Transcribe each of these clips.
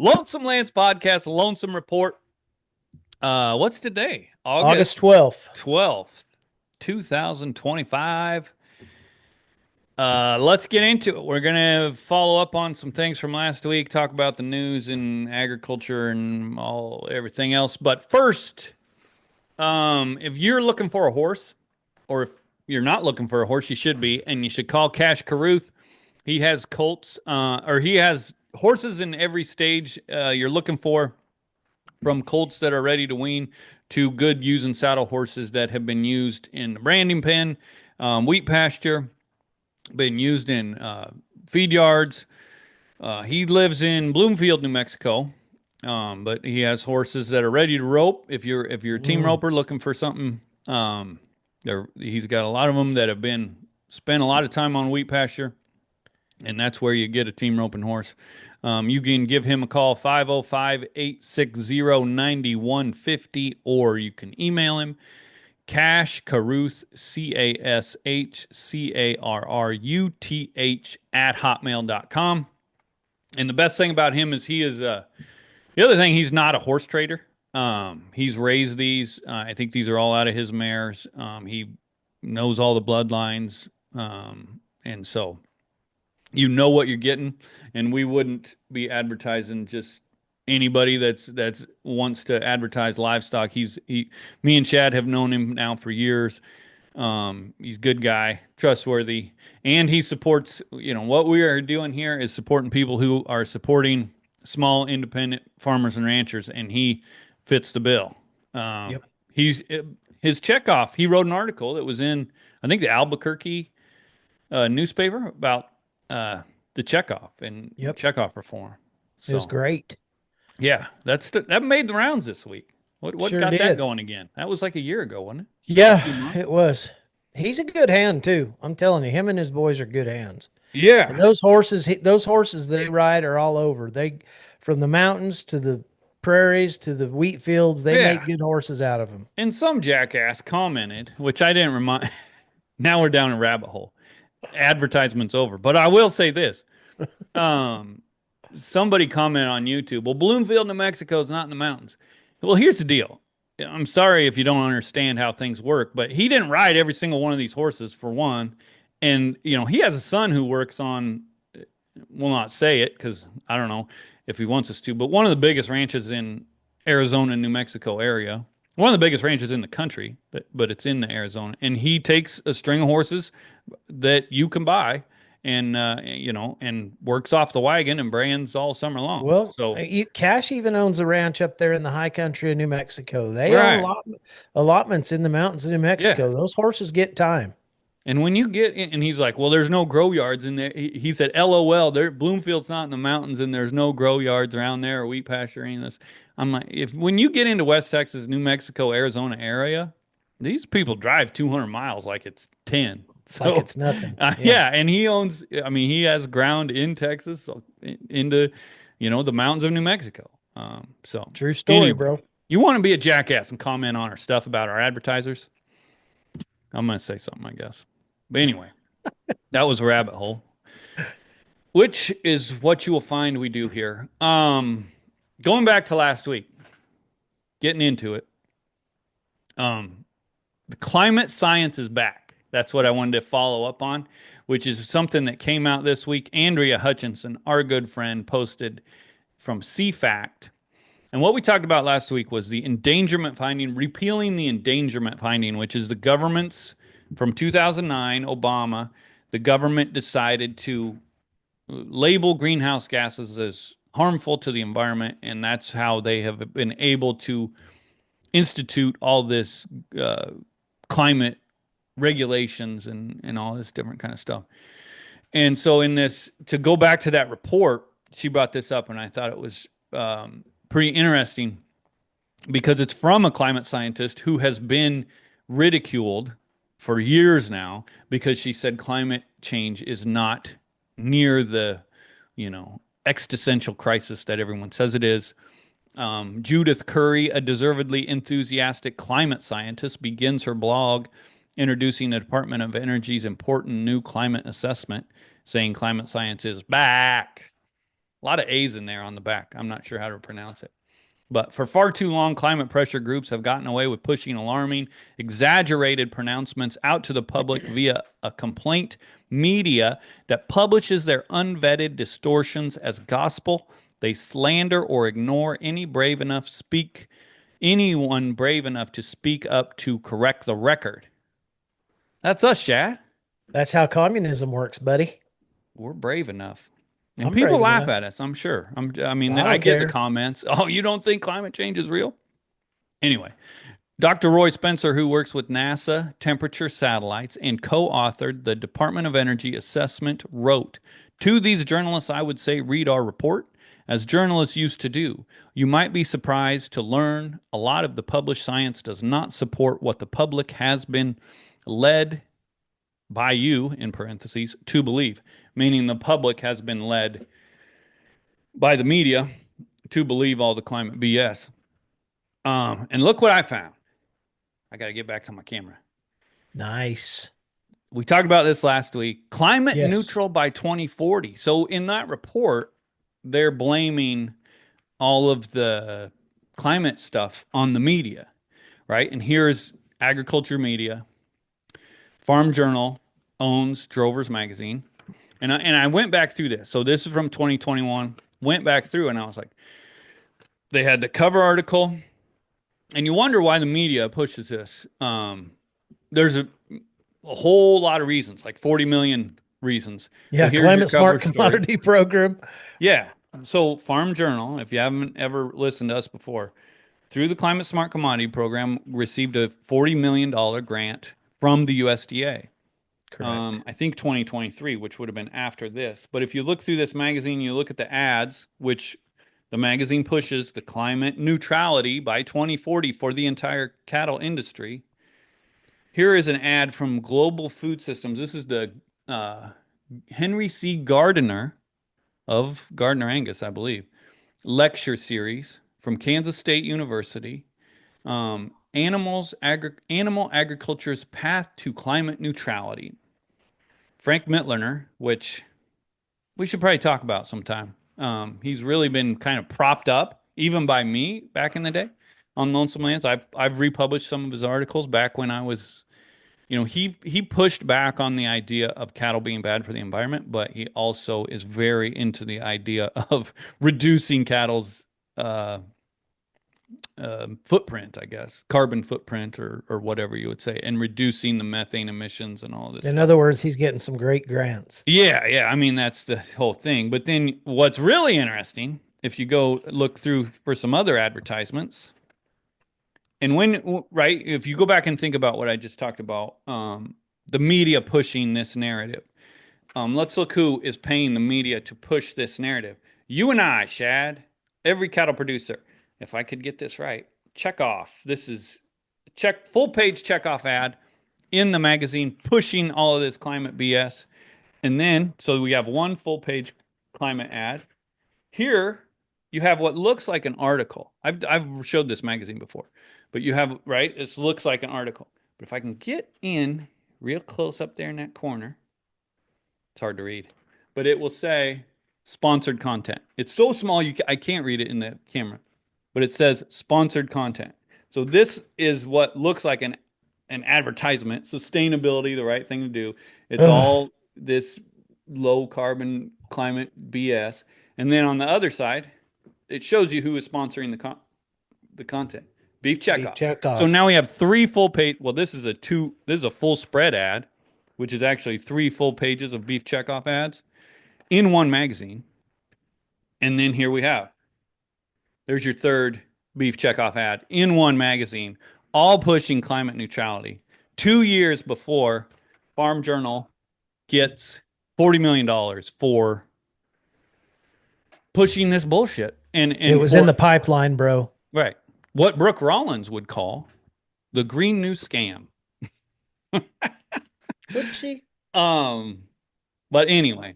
Lonesome Lance Podcast, Lonesome Report. What's today? August 12th. 12th, 2025. Let's get into it. We're going to follow up on some things from last week, talk about the news and agriculture and everything else. But first, if you're looking for a horse, or if you're not looking for a horse, you should be, and you should call Cash Carruth. He has colts, or he has horses in every stage you're looking for, from colts that are ready to wean to good use and saddle horses that have been used in the branding pen, wheat pasture, been used in feed yards. He lives in Bloomfield, New Mexico, but he has horses that are ready to rope. If you're a team roper looking for something, he's got a lot of them that have been spent a lot of time on wheat pasture, and that's where you get a team roping horse. You can give him a call, 505-860-9150, or you can email him, Cash Carruth, CASHCARRUTH @hotmail.com. And the best thing about him is the other thing, he's not a horse trader. He's raised these. I think these are all out of his mares. He knows all the bloodlines. And so you know what you're getting, and we wouldn't be advertising just anybody that's wants to advertise livestock. Me and Shad have known him now for years. He's a good guy, trustworthy, and he supports, what we are doing here is supporting people who are supporting small independent farmers and ranchers, and he fits the bill. Yep. He's his checkoff. He wrote an article that was in, I think, the Albuquerque newspaper about the checkoff and checkoff reform. It was great. Yeah, that made the rounds this week. What Sure got did. that going again? That was like a year ago, wasn't it? Yeah, it was. He's a good hand too. I'm telling you, him and his boys are good hands. Yeah. And those horses they ride are all over. They, from the mountains to the prairies to the wheat fields, they Yeah. make good horses out of them. And some jackass commented, which I didn't remind. Now we're down a rabbit hole. Advertisement's over. But I will say this. Somebody commented on YouTube, well, Bloomfield, New Mexico is not in the mountains. Well, here's the deal. I'm sorry if you don't understand how things work, but he didn't ride every single one of these horses, for one. And, he has a son who works on, will not say it because I don't know if he wants us to, but one of the biggest ranches in Arizona, New Mexico area, one of the biggest ranches in the country, but it's in Arizona. And he takes a string of horses that you can buy and and works off the wagon and brands all summer long. Well, So Cash even owns a ranch up there in the high country of New Mexico. They own right, allotments in the mountains of New yeah. Mexico. Those horses get time. And when you get in, and he's like, well, there's no grow yards in there. He said, LOL, Bloomfield's not in the mountains and there's no grow yards around there or wheat pasture or any of this. I'm like, when you get into West Texas, New Mexico, Arizona area, these people drive 200 miles like it's 10. It's like it's nothing. Yeah. And he has ground in Texas, so into, the mountains of New Mexico. So True story, anyway, bro. you want to be a jackass and comment on our stuff about our advertisers? I'm going to say something, I guess. But anyway, that was a rabbit hole, which is what you will find we do here. Going back to last week, getting into it. The climate science is back. That's what I wanted to follow up on, which is something that came out this week. Andrea Hutchinson, our good friend, posted from CFACT. And what we talked about last week was the endangerment finding, repealing the endangerment finding, which is the government's, from 2009, Obama, the government decided to label greenhouse gases as harmful to the environment. And that's how they have been able to institute all this climate regulations and all this different kind of stuff. And so to go back to that report, she brought this up, and I thought it was pretty interesting because it's from a climate scientist who has been ridiculed for years now because she said climate change is not near the, existential crisis that everyone says it is. Judith Curry, a deservedly enthusiastic climate scientist, begins her blog introducing the Department of Energy's important new climate assessment, saying climate science is back. A lot of A's in there on the back. I'm not sure how to pronounce it. But for far too long, climate pressure groups have gotten away with pushing alarming, exaggerated pronouncements out to the public via a complaint media that publishes their unvetted distortions as gospel. They slander or ignore anyone brave enough to speak up to correct the record. That's us, Shad. That's how communism works, buddy. We're brave enough. And I'm people brave laugh enough. at us, I'm sure. I mean, I I don't get the care. comments. Oh, you don't think climate change is real? Anyway, Dr. Roy Spencer, who works with NASA temperature satellites and co authored the Department of Energy assessment, wrote, to these journalists, I would say read our report, as journalists used to do. You might be surprised to learn a lot of the published science does not support what the public has been led by you, in parentheses, to believe, meaning the public has been led by the media to believe all the climate BS. And look what I found. I got to get back to my camera. Nice. We talked about this last week. Climate Yes. neutral by 2040. So in that report, they're blaming all of the climate stuff on the media, right? And here's agriculture media. Farm Journal owns Drover's Magazine. And I went back through this. So this is from 2021. Went back through and I was like, they had the cover article, and you wonder why the media pushes this. There's a whole lot of reasons, like 40 million reasons. Yeah, But here's your climate cover smart story. commodity program. Yeah. So Farm Journal, if you haven't ever listened to us before, through the Climate Smart Commodity Program, received a $40 million grant from the USDA. Correct. I think 2023, which would have been after this. But if you look through this magazine, you look at the ads, which the magazine pushes the climate neutrality by 2040 for the entire cattle industry. Here is an ad from Global Food Systems. This is the uh, Henry C. Gardner of Gardner Angus, I believe, lecture series from Kansas State University. Animal agriculture's path to climate neutrality. Frank Mitlerner, which we should probably talk about sometime. He's really been kind of propped up, even by me back in the day on Lonesome Lands. I've republished some of his articles back when I was, he pushed back on the idea of cattle being bad for the environment, but he also is very into the idea of reducing cattle's footprint, I guess, carbon footprint or whatever you would say, and reducing the methane emissions and all this In stuff. other words, he's getting some great grants. Yeah, yeah. I mean, that's the whole thing. But then what's really interesting, if you go look through for some other advertisements, and right, if you go back and think about what I just talked about, the media pushing this narrative. Let's look who is paying the media to push this narrative. You and I, Shad, every cattle producer. If I could get this right, Checkoff. This is full page Checkoff ad in the magazine pushing all of this climate BS. And then, so we have one full page climate ad. Here, you have what looks like an article. I've showed this magazine before, but you have, right? This looks like an article. But if I can get in real close up there in that corner, it's hard to read, but it will say sponsored content. It's so small I can't read it in the camera, but it says sponsored content. So this is what looks like an advertisement. Sustainability, the right thing to do. It's Ugh. all this low carbon climate BS. And then on the other side, it shows you who is sponsoring the content. Beef Beef Checkoff. So Checkoff. now we have three full page. Well, this is a full spread ad, which is actually three full pages of Beef Checkoff ads in one magazine. And then here we have. There's your third Beef Checkoff ad in one magazine, all pushing climate neutrality. 2 years before Farm Journal gets $40 million for pushing this bullshit. And It and was in for the pipeline, bro. right. What Brooke Rollins would call the green news scam. Would she? Um, but anyway,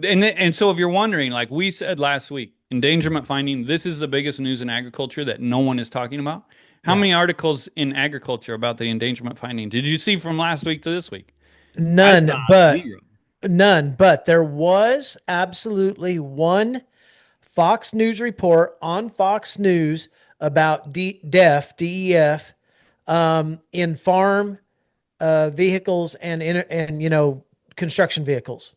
and so if you're wondering, like we said last week, endangerment finding, this is the biggest news in agriculture that no one is talking about. How Yeah. many articles in agriculture about the endangerment finding did you see from last week to this week? I saw None, but zero. none. But there was absolutely one Fox News report on Fox News about DEF in farm vehicles and construction vehicles.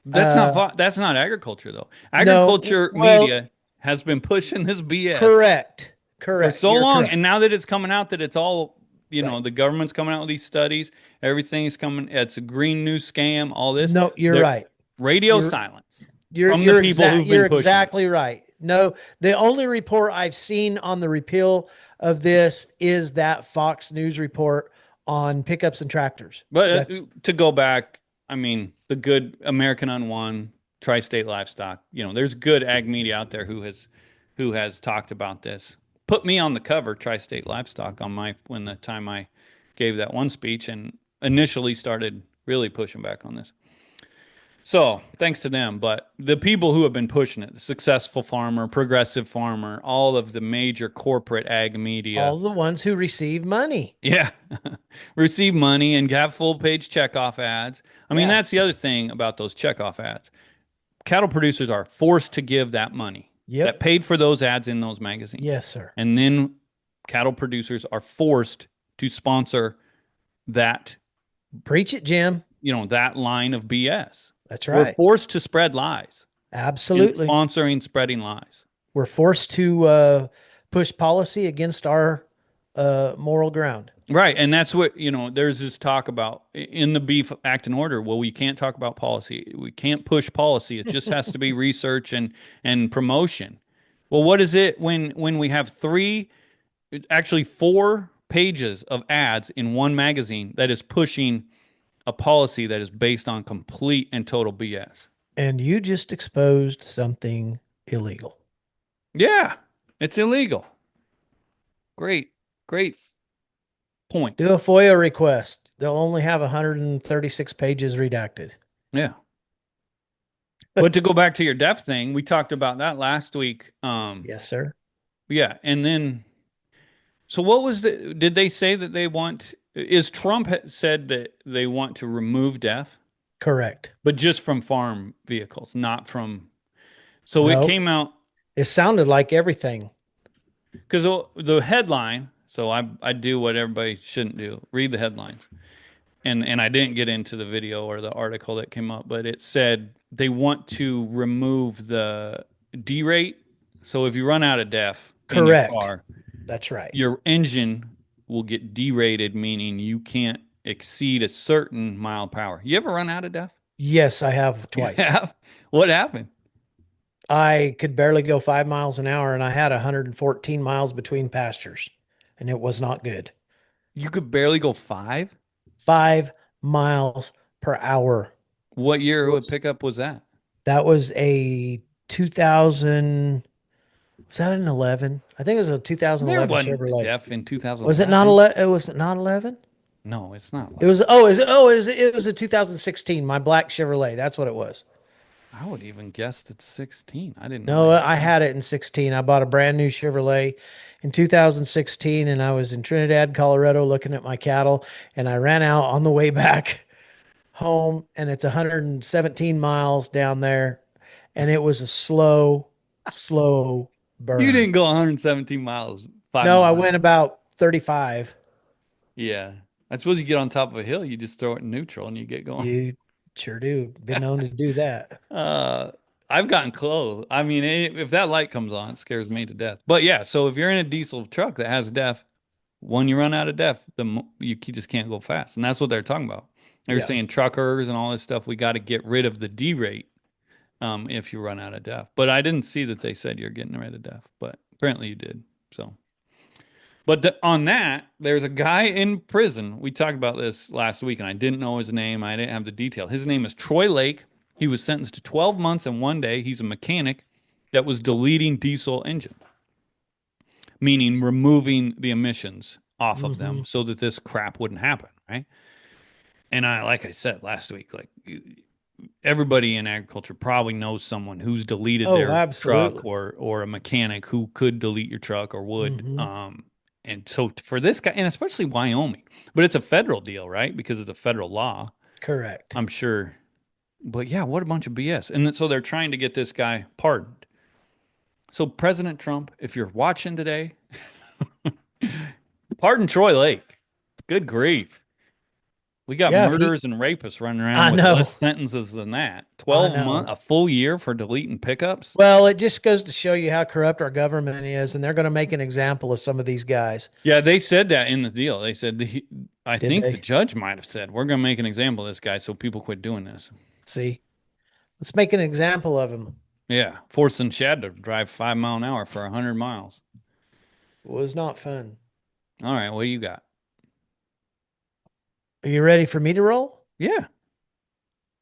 That's not agriculture though. No, Agriculture well, media has been pushing this BS correct, for correct. so You're long, correct. and now that it's coming out that it's all, Right. the government's coming out with these studies, everything's coming, it's a green news scam, all this. No, you're There, right. radio You're silence from the people who've been you're pushing it. exactly right. No, the only report I've seen on the repeal of this is that Fox News report on pickups and tractors. But That's to go back, I mean, the good American on One, Tri-State Livestock, there's good ag media out there who has talked about this. Put me on the cover, Tri-State Livestock, on my when the time I gave that one speech and initially started really pushing back on this. So thanks to them, but the people who have been pushing it, the Successful Farmer, Progressive Farmer, all of the major corporate ag media, all the ones who receive money. yeah, receive money and have full page checkoff ads. I mean, Yeah. that's the other thing about those checkoff ads. Cattle producers are forced to give that money that Yep. paid for those ads in those magazines. Yes, sir. And then cattle producers are forced to sponsor that, Preach it, Jim. that line of BS. That's We're right. forced to spread lies and Absolutely. sponsoring spreading lies. We're forced to push policy against our moral ground. Right. And that's what, there's this talk about in the Beef Act and Order. Well, we can't talk about policy. We can't push policy. It just has to be research and promotion. Well, what is it when we have actually 4 pages of ads in one magazine that is pushing a policy that is based on complete and total BS? And you just exposed something illegal. Yeah, it's illegal. Great, great point. Do a FOIA request. They'll only have 136 pages redacted. Yeah. But to go back to your deaf thing, we talked about that last week. Yes, sir. Yeah, and then so what was did they say that is Trump said that they want to remove deaf, Correct. but just from farm vehicles, not from, so it No, came out it sounded like everything. because the headline, so I do what everybody shouldn't do, read the headlines. And I didn't get into the video or the article that came up, but it said they want to remove the D rate. So if you run out of def in your Correct. car, That's right. your engine will get derated, meaning you can't exceed a certain mile per hour. You ever run out of def? Yes, I have twice. Yeah. What happened? I could barely go 5 miles an hour, and I had 114 miles between pastures, and it was not good. You could barely go 5? 5 miles per hour. What year what Was pickup was that? that was a 2000? Was that an 11? I think it was a There 2011 wasn't Chevrolet. def in Was it not 2011. 11? Was it not 11? No, it's not It like was. It was a 2016. My black Chevrolet. That's what it was. I would even guess it's 16. I didn't know No, they had I that. had it in 16. I bought a brand new Chevrolet in 2016, and I was in Trinidad, Colorado, looking at my cattle, and I ran out on the way back home, and it's 117 miles down there, and it was a slow You burn. didn't go 117 miles, five No, I miles. went about 35. Yeah. I suppose you get on top of a hill, you just throw it in neutral and you get going. You sure do. Been known to do that. Uh, I've gotten close. I mean, if that light comes on, it scares me to death. But yeah, so if you're in a diesel truck that has def, when you run out of def, you just can't go fast. And that's what they're talking about. They're Yeah. saying truckers and all this stuff, we got to get rid of the D rate if you run out of def. But I didn't see that they said you're getting rid of def, but apparently you did. So. But on that, there's a guy in prison. We talked about this last week, and I didn't know his name. I didn't have the detail. His name is Troy Lake. He was sentenced to 12 months and 1 day. He's a mechanic that was deleting diesel engines, meaning removing the emissions off of Hmm. them so that this crap wouldn't happen, right? And like I said last week, like everybody in agriculture probably knows someone who's deleted Oh, their truck absolutely. or a mechanic who could delete your truck or would. Hmm. And so for this guy, and especially Wyoming, but it's a federal deal, right? Because it's a federal law, Correct. I'm sure. But yeah, what a bunch of BS. And so they're trying to get this guy pardoned. So President Trump, if you're watching today, pardon Troy Lake. Good grief. We got Yeah, if he, murderers and rapists running I around with less know, sentences than that. I 12 months, know. a full year for deleting pickups. Well, it just goes to show you how corrupt our government is, and they're going to make an example of some of these guys. Yeah, they said that in the deal. They said, I Did think the they? judge might have said, we're going to make an example of this guy so people quit doing this. See, let's make an example of him. Yeah, forcing Shad to drive 5 mile an hour for 100 miles. It was not fun. All right, what do you got? Are you ready for me to roll? Yeah,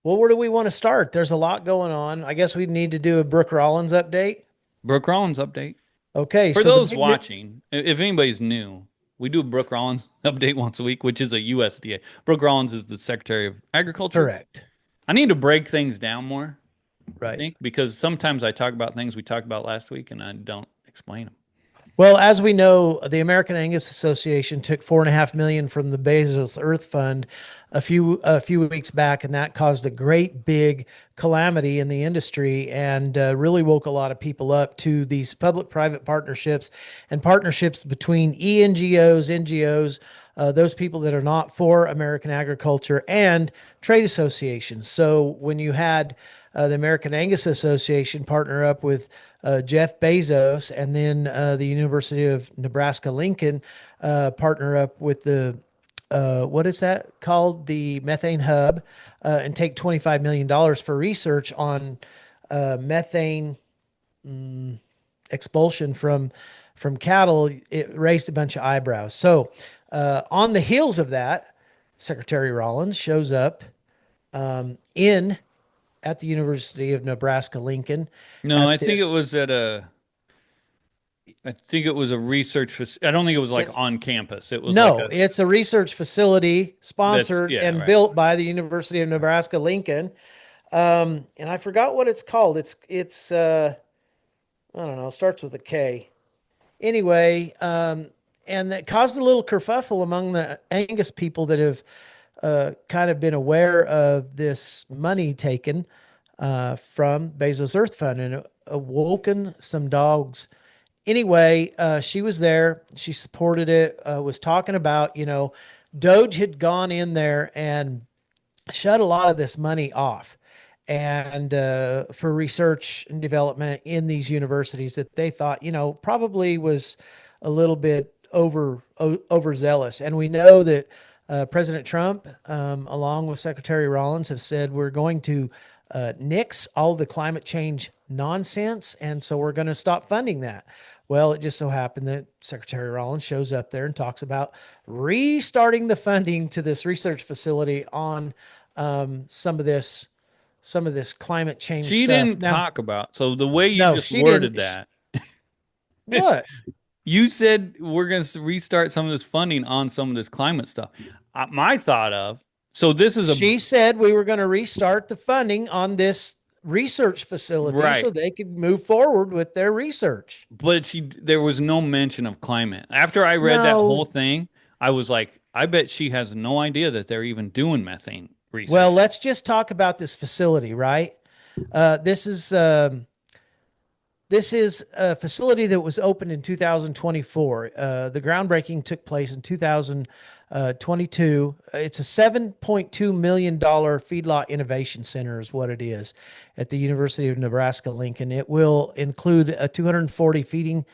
Well, where do we want to start? There's a lot going on. I guess we need to do a Brooke Rollins update. Brooke Rollins update. Okay, For so the those big new, watching, if anybody's new, we do a Brooke Rollins update once a week, which is a USDA. Brooke Rollins is the Secretary of Agriculture. correct, I need to break things down more, I right? think, because sometimes I talk about things we talked about last week and I don't explain them. Well, as we know, the American Angus Association took 4.5 million from the Bezos Earth Fund a few weeks back, and that caused a great big calamity in the industry and really woke a lot of people up to these public-private partnerships and partnerships between ENGOs, NGOs, those people that are not for American agriculture, and trade associations. So when you had the American Angus Association partner up with Jeff Bezos, and then the University of Nebraska Lincoln partner up with the what is that called? The methane hub, and take $25 million for research on methane expulsion from cattle. It raised a bunch of eyebrows. So on the heels of that, Secretary Rollins shows up in at the University of Nebraska Lincoln No, at I think it this. was I think it was a research. I don't think it was like It's on campus. It was like No, a, it's a research facility sponsored yeah, and right. built by the University of Nebraska Lincoln. And I forgot what it's called. It's I don't know, it starts with a K. Anyway, and that caused a little kerfuffle among the Angus people that have kind of been aware of this money taken from Bezos Earth Fund and awoken some dogs. Anyway, she was there. She supported it, was talking about, Doge had gone in there and shut a lot of this money off and for research and development in these universities that they thought, probably was a little bit overzealous. And we know that President Trump, along with Secretary Rollins, have said we're going to nix all the climate change nonsense, and so we're going to stop funding that. Well, it just so happened that Secretary Rollins shows up there and talks about restarting the funding to this research facility on some of this climate change She stuff. didn't Now, talk about. So the way you no, just she worded didn't. that, What? you said we're going to restart some of this funding on some of this climate stuff. My thought of, so this is a She said we were going to restart the funding on this research facility so right, they could move forward with their research. but there was no mention of climate. After I read that whole No. thing, I was like, I bet she has no idea that they're even doing methane research. Well, let's just talk about this facility, right? Uh, this is um, This is a facility that was opened in 2024. The groundbreaking took place in 2022. It's a $7.2 million feedlot innovation center is what it is at the University of Nebraska Lincoln. It will include a 240 feeding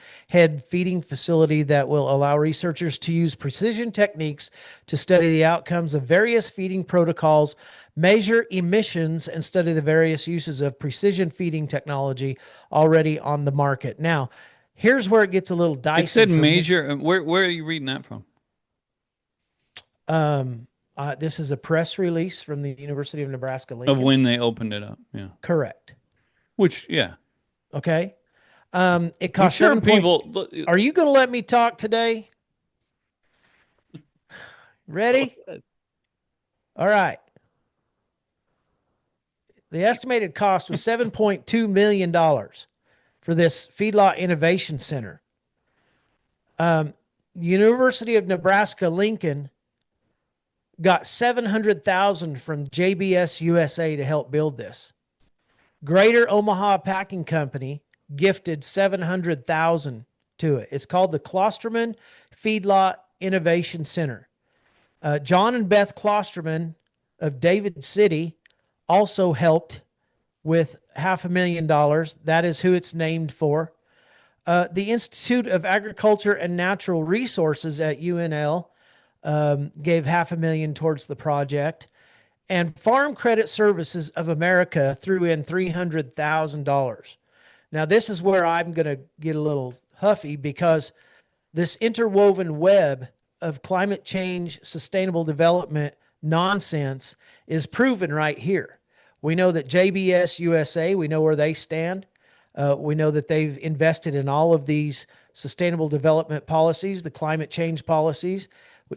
facility that will allow researchers to use precision techniques to study the outcomes of various feeding protocols, measure emissions, and study the various uses of precision feeding technology already on the market. Now, here's where it gets a little It dicey said for me. major. Where are you reading that from? This is a press release from the University of Nebraska Of Lincoln. when they opened it up. Yeah. Correct. Which, yeah. Okay. It I'm cost sure 7 point. people. Are you going to let me talk today? Ready? All right. The estimated cost was $7.2 million for this Feedlot Innovation Center. University of Nebraska Lincoln got $700,000 from JBS USA to help build this. Greater Omaha Packing Company gifted 700,000 to it. It's called the Klosterman Feedlot Innovation Center. John and Beth Klosterman of David City also helped with $500,000. That is who it's named for. The Institute of Agriculture and Natural Resources at UNL gave $500,000 towards the project. And Farm Credit Services of America threw in $300,000. Now, this is where I'm going to get a little huffy, because this interwoven web of climate change, sustainable development nonsense is proven right here. We know that JBS USA, we know where they stand. We know that they've invested in all of these sustainable development policies, the climate change policies.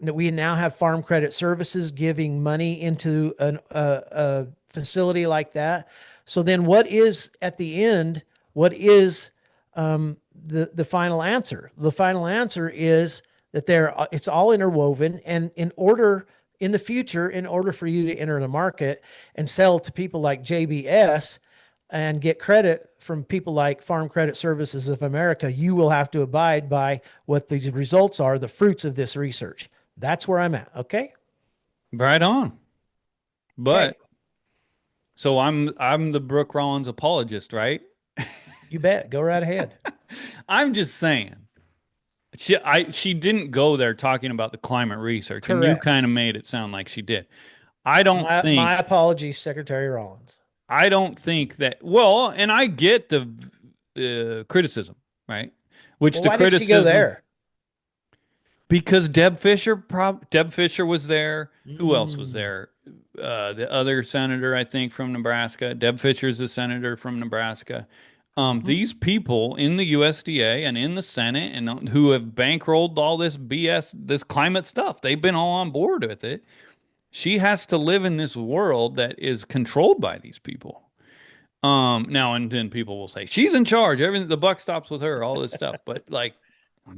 We now have Farm Credit Services giving money into a facility like that. So then what is at the end, what is the final answer? The final answer is that it's all interwoven. And in the future, in order for you to enter the market and sell to people like JBS and get credit from people like Farm Credit Services of America, you will have to abide by what these results are, the fruits of this research. That's where I'm at. Okay. Right on. But Okay. so I'm the Brooke Rollins apologist, right? You bet. Go right ahead. I'm just saying. She didn't go there talking about the climate research, and you kind Correct. of made it sound like she did. I don't My think apologies, Secretary Rollins. I don't think that, well, and I get the criticism, right? Which Well, the why did she go criticism, there? because Deb Fisher was there. Who else was Mm. there? The other senator, I think, from Nebraska. Deb Fisher's the senator from Nebraska. Hmm. These people in the USDA and in the Senate, and who have bankrolled all this BS, this climate stuff, they've been all on board with it. She has to live in this world that is controlled by these people. Now and then people will say she's in charge. Everything, the buck stops with her. All this stuff, but like,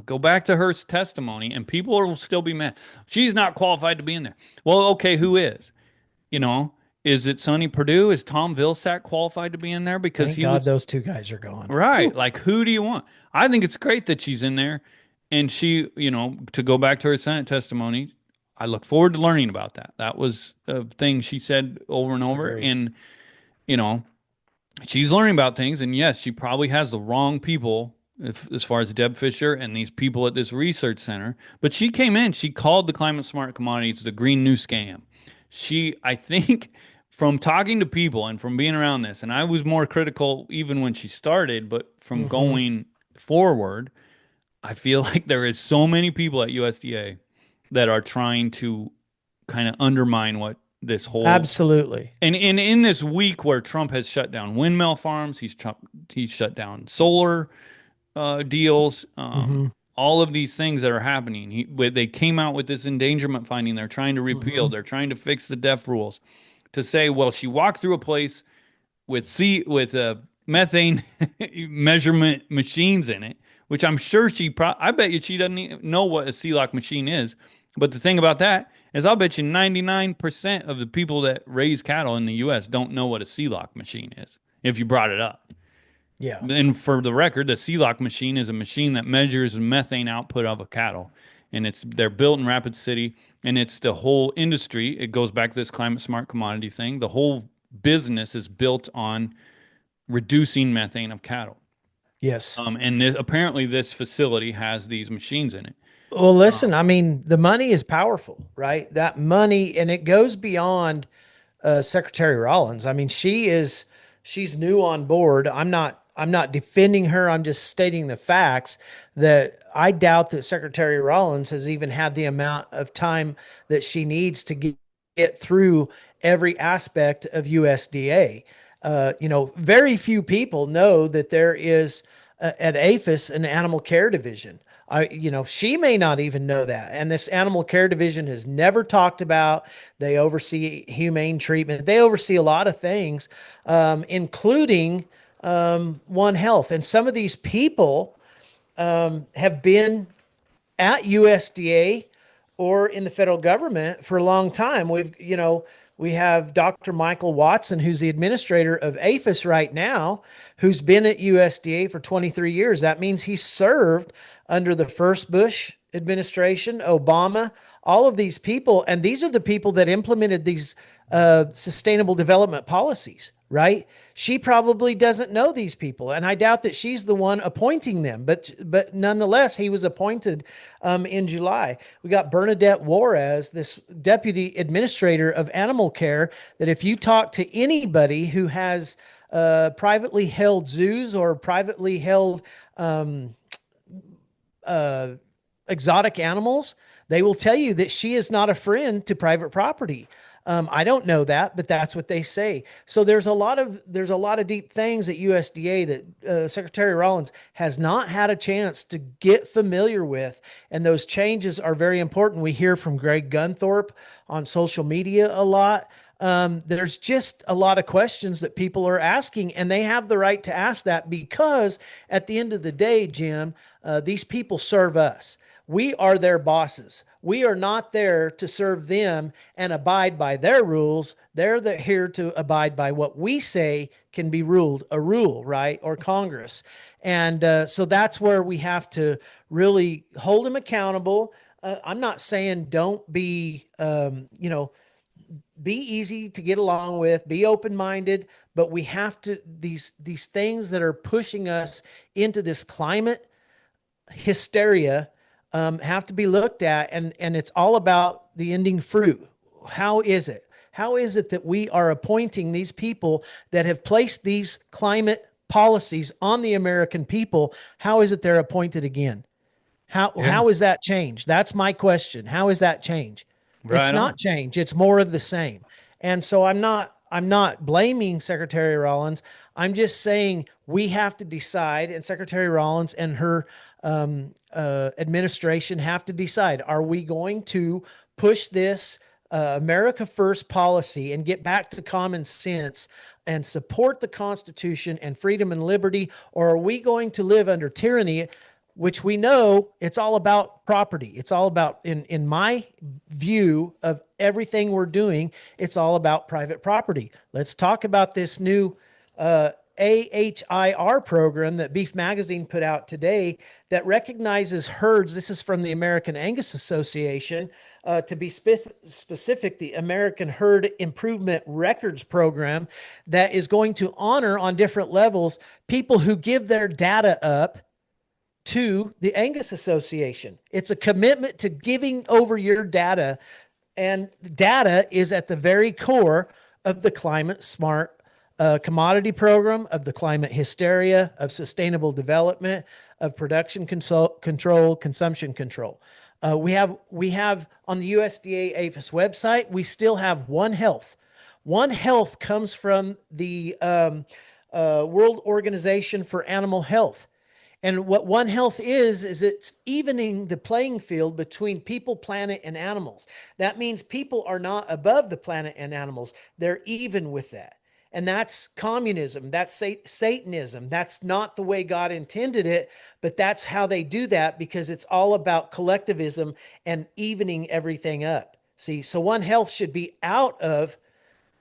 go back to her testimony, and people will still be mad. She's not qualified to be in there. Well, okay, who is? You know, is it Sonny Perdue? Is Tom Vilsack qualified to be in there because Thank he God was those two guys are gone. right? Whew. Like, who do you want? I think it's great that she's in there, and she, to go back to her Senate testimony. I look forward to learning about that. That was a thing she said over and over, Agree. and you know, she's learning about things, and yes, she probably has the wrong people as far as Deb Fisher and these people at this research center. But she came in, she called the climate smart commodities the green new scam. I think, from talking to people and from being around this, and I was more critical even when she started, but from Hmm. going forward, I feel like there is so many people at USDA that are trying to kind of undermine what this whole Absolutely. and in this week where Trump has shut down windmill farms, he's shut down solar deals, Hmm. all of these things that are happening. They came out with this endangerment finding. They're trying to repeal. Hmm. They're trying to fix the deaf rules to say, well, she walked through a place with methane measurement machines in it, which I'm sure I bet you she doesn't even know what a C-lock machine is. But the thing about that is, I'll bet you 99% of the people that raise cattle in the U.S. don't know what a C-lock machine is if you brought it up. Yeah. And for the record, the C-lock machine is a machine that measures the methane output of a cattle. And they're built in Rapid City, and it's the whole industry. It goes back to this climate smart commodity thing. The whole business is built on reducing methane of cattle. Yes. And apparently this facility has these machines in it. Well, listen, Um, I mean, the money is powerful, right? That money, and it goes beyond Secretary Rollins. I mean, she's new on board. I'm not defending her. I'm just stating the facts that I doubt that Secretary Rollins has even had the amount of time that she needs to get through every aspect of USDA. Very few people know that there is at APHIS an animal care division. She may not even know that. And this animal care division is never talked about. They oversee humane treatment. They oversee a lot of things, including One Health. And some of these people have been at USDA or in the federal government for a long time. We have Dr. Michael Watson, who's the administrator of APHIS right now, who's been at USDA for 23 years. That means he served under the first Bush administration, Obama, all of these people. And these are the people that implemented these sustainable development policies, right? She probably doesn't know these people, and I doubt that she's the one appointing them. But nonetheless, he was appointed in July. We got Bernadette Juarez, this deputy administrator of animal care, that if you talk to anybody who has privately held zoos or privately held exotic animals, they will tell you that she is not a friend to private property. I don't know that, but that's what they say. So there's a lot of deep things at USDA that Secretary Rollins has not had a chance to get familiar with, and those changes are very important. We hear from Greg Gunthorpe on social media a lot. There's just a lot of questions that people are asking, and they have the right to ask that, because at the end of the day, Jim, these people serve us. We are their bosses. We are not there to serve them and abide by their rules. They're here to abide by what we say can be ruled a rule, right? Or Congress. And so that's where we have to really hold them accountable. I'm not saying don't be, be easy to get along with, be open-minded, but we have to, these things that are pushing us into this climate hysteria have to be looked at, and it's all about the ending fruit. How is it? How is it that we are appointing these people that have placed these climate policies on the American people? How is it they're appointed again? How is that change? That's my question. How is that change? It's not change. It's more of the same. And so I'm not blaming Secretary Rollins. I'm just saying we have to decide, and Secretary Rollins and her administration have to decide, are we going to push this America First policy and get back to common sense and support the Constitution and freedom and liberty, or are we going to live under tyranny, which we know it's all about property? It's all about, in my view of everything we're doing, it's all about private property. Let's talk about this new AHIR program that Beef Magazine put out today that recognizes herds. This is from the American Angus Association. To be specific, the American Herd Improvement Records Program, that is going to honor on different levels people who give their data up to the Angus Association. It's a commitment to giving over your data, and data is at the very core of the climate smart commodity program, of the climate hysteria, of sustainable development, of production control, consumption control. We have on the USDA APHIS website, we still have One Health. One Health comes from the World Organization for Animal Health. And what One Health is it's evening the playing field between people, planet, and animals. That means people are not above the planet and animals. They're even with that. And that's communism. That's Satanism. That's not the way God intended it, but that's how they do that, because it's all about collectivism and evening everything up. See, so One Health should be out of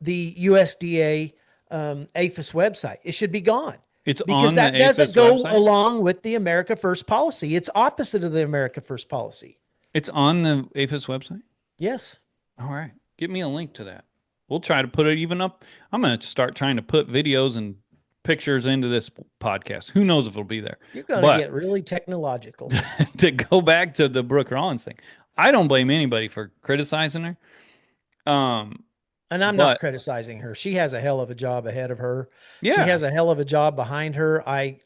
the USDA APHIS website. It should be gone. It's because on that the doesn't APHIS go website? along with the America First policy. It's opposite of the America First policy. It's on the APHIS website? Yes. All right. Give me a link to that. We'll try to put it even up. I'm going to start trying to put videos and pictures into this podcast. Who knows if it'll be there. You're going to get really technological. To go back to the Brooke Rollins thing, I don't blame anybody for criticizing her. And I'm not criticizing her. She has a hell of a job ahead of her. Yeah. She has a hell of a job behind her. I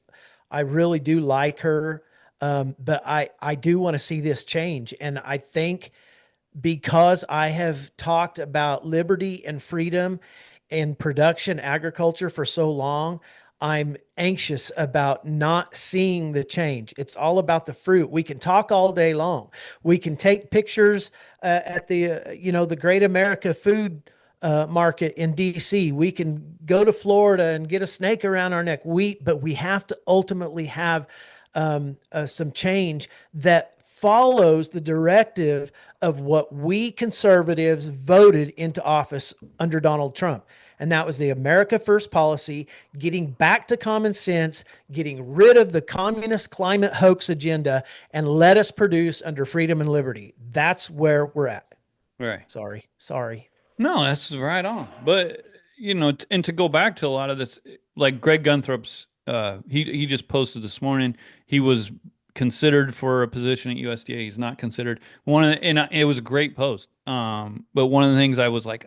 really do like her. But I do want to see this change. And I think because I have talked about liberty and freedom in production agriculture for so long, I'm anxious about not seeing the change. It's all about the fruit. We can talk all day long. We can take pictures at the, the Great America Food Market in DC. We can go to Florida and get a snake around our neck. But we have to ultimately have some change that follows the directive of what we conservatives voted into office under Donald Trump. And that was the America First policy, getting back to common sense, getting rid of the communist climate hoax agenda, and let us produce under freedom and liberty. That's where we're at. Right. Sorry. No, that's right on. But and to go back to a lot of this, like Greg Gunthrop's, he just posted this morning. He was considered for a position at USDA. He's not considered it was a great post. But one of the things I was like,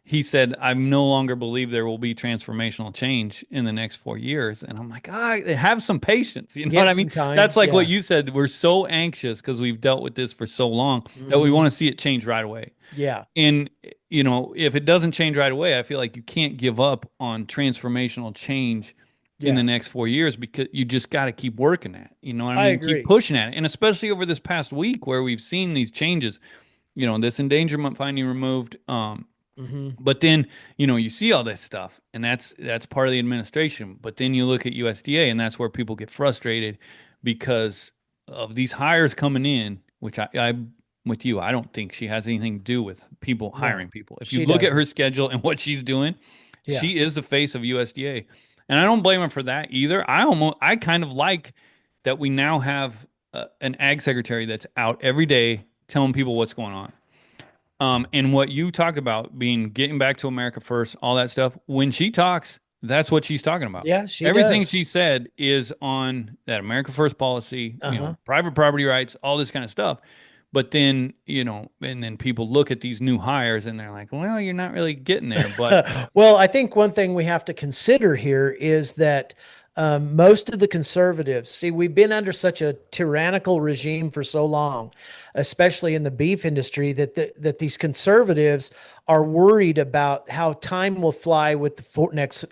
he said, I no longer believe there will be transformational change in the next 4 years. And I'm like, have some patience. You know Get what I some mean? time. That's like what Yeah. you said. We're so anxious because we've dealt with this for so long that we Mhm. want to see it change right away. Yeah. And if it doesn't change right away, I feel like you can't give up on transformational change in the Yeah. next 4 years because you just got to keep working at it. You know what I I mean? Keep agree. pushing at it. And especially over this past week where we've seen these changes, this endangerment finding removed. Hmm. But then, you see all this stuff and that's part of the administration. But then you look at USDA and that's where people get frustrated because of these hires coming in, which I'm with you. I don't think she has anything to do with people No, hiring people. If you she look at her doesn't. schedule and what she's doing, Yeah. she is the face of USDA. And I don't blame her for that either. I kind of like that we now have an ag secretary that's out every day telling people what's going on. And what you talked about being getting back to America first, all that stuff, when she talks, that's what she's talking about. Yeah, she Everything does. she said is on that America first policy, Uh-huh. private property rights, all this kind of stuff. But then, and then people look at these new hires and they're like, well, you're not really getting there. But Well, I think one thing we have to consider here is that most of the conservatives, see, we've been under such a tyrannical regime for so long, especially in the beef industry, that these conservatives are worried about how time will fly with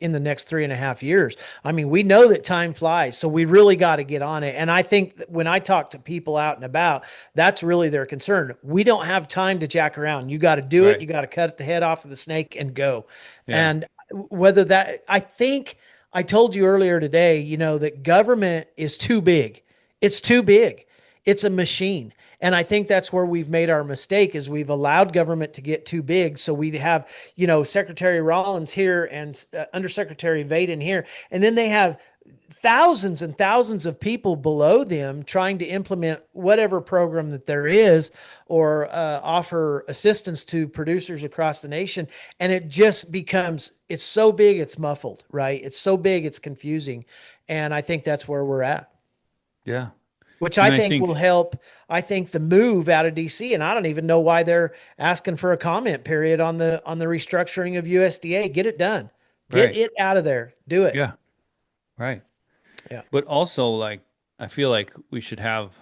in the next 3.5 years. I mean, we know that time flies, so we really got to get on it. And I think that when I talk to people out and about, that's really their concern. We don't have time to jack around. You got to do it. right. You got to cut the head off of the snake and go. Yeah. And whether that, I think I told you earlier today, that government is too big. It's too big. It's a machine. And I think that's where we've made our mistake is we've allowed government to get too big. So we have, Secretary Rollins here and Undersecretary Vaden here. And then they have thousands and thousands of people below them trying to implement whatever program that there is or offer assistance to producers across the nation. And it just becomes, it's so big, it's muffled, right? It's so big, it's confusing. And I think that's where we're at, Yeah. which And I I think think, will help. I think the move out of DC, and I don't even know why they're asking for a comment period on the restructuring of USDA. Get it done. Get right. it out of there. Do it. Yeah. Right. Yeah. But also, like, I feel like we should have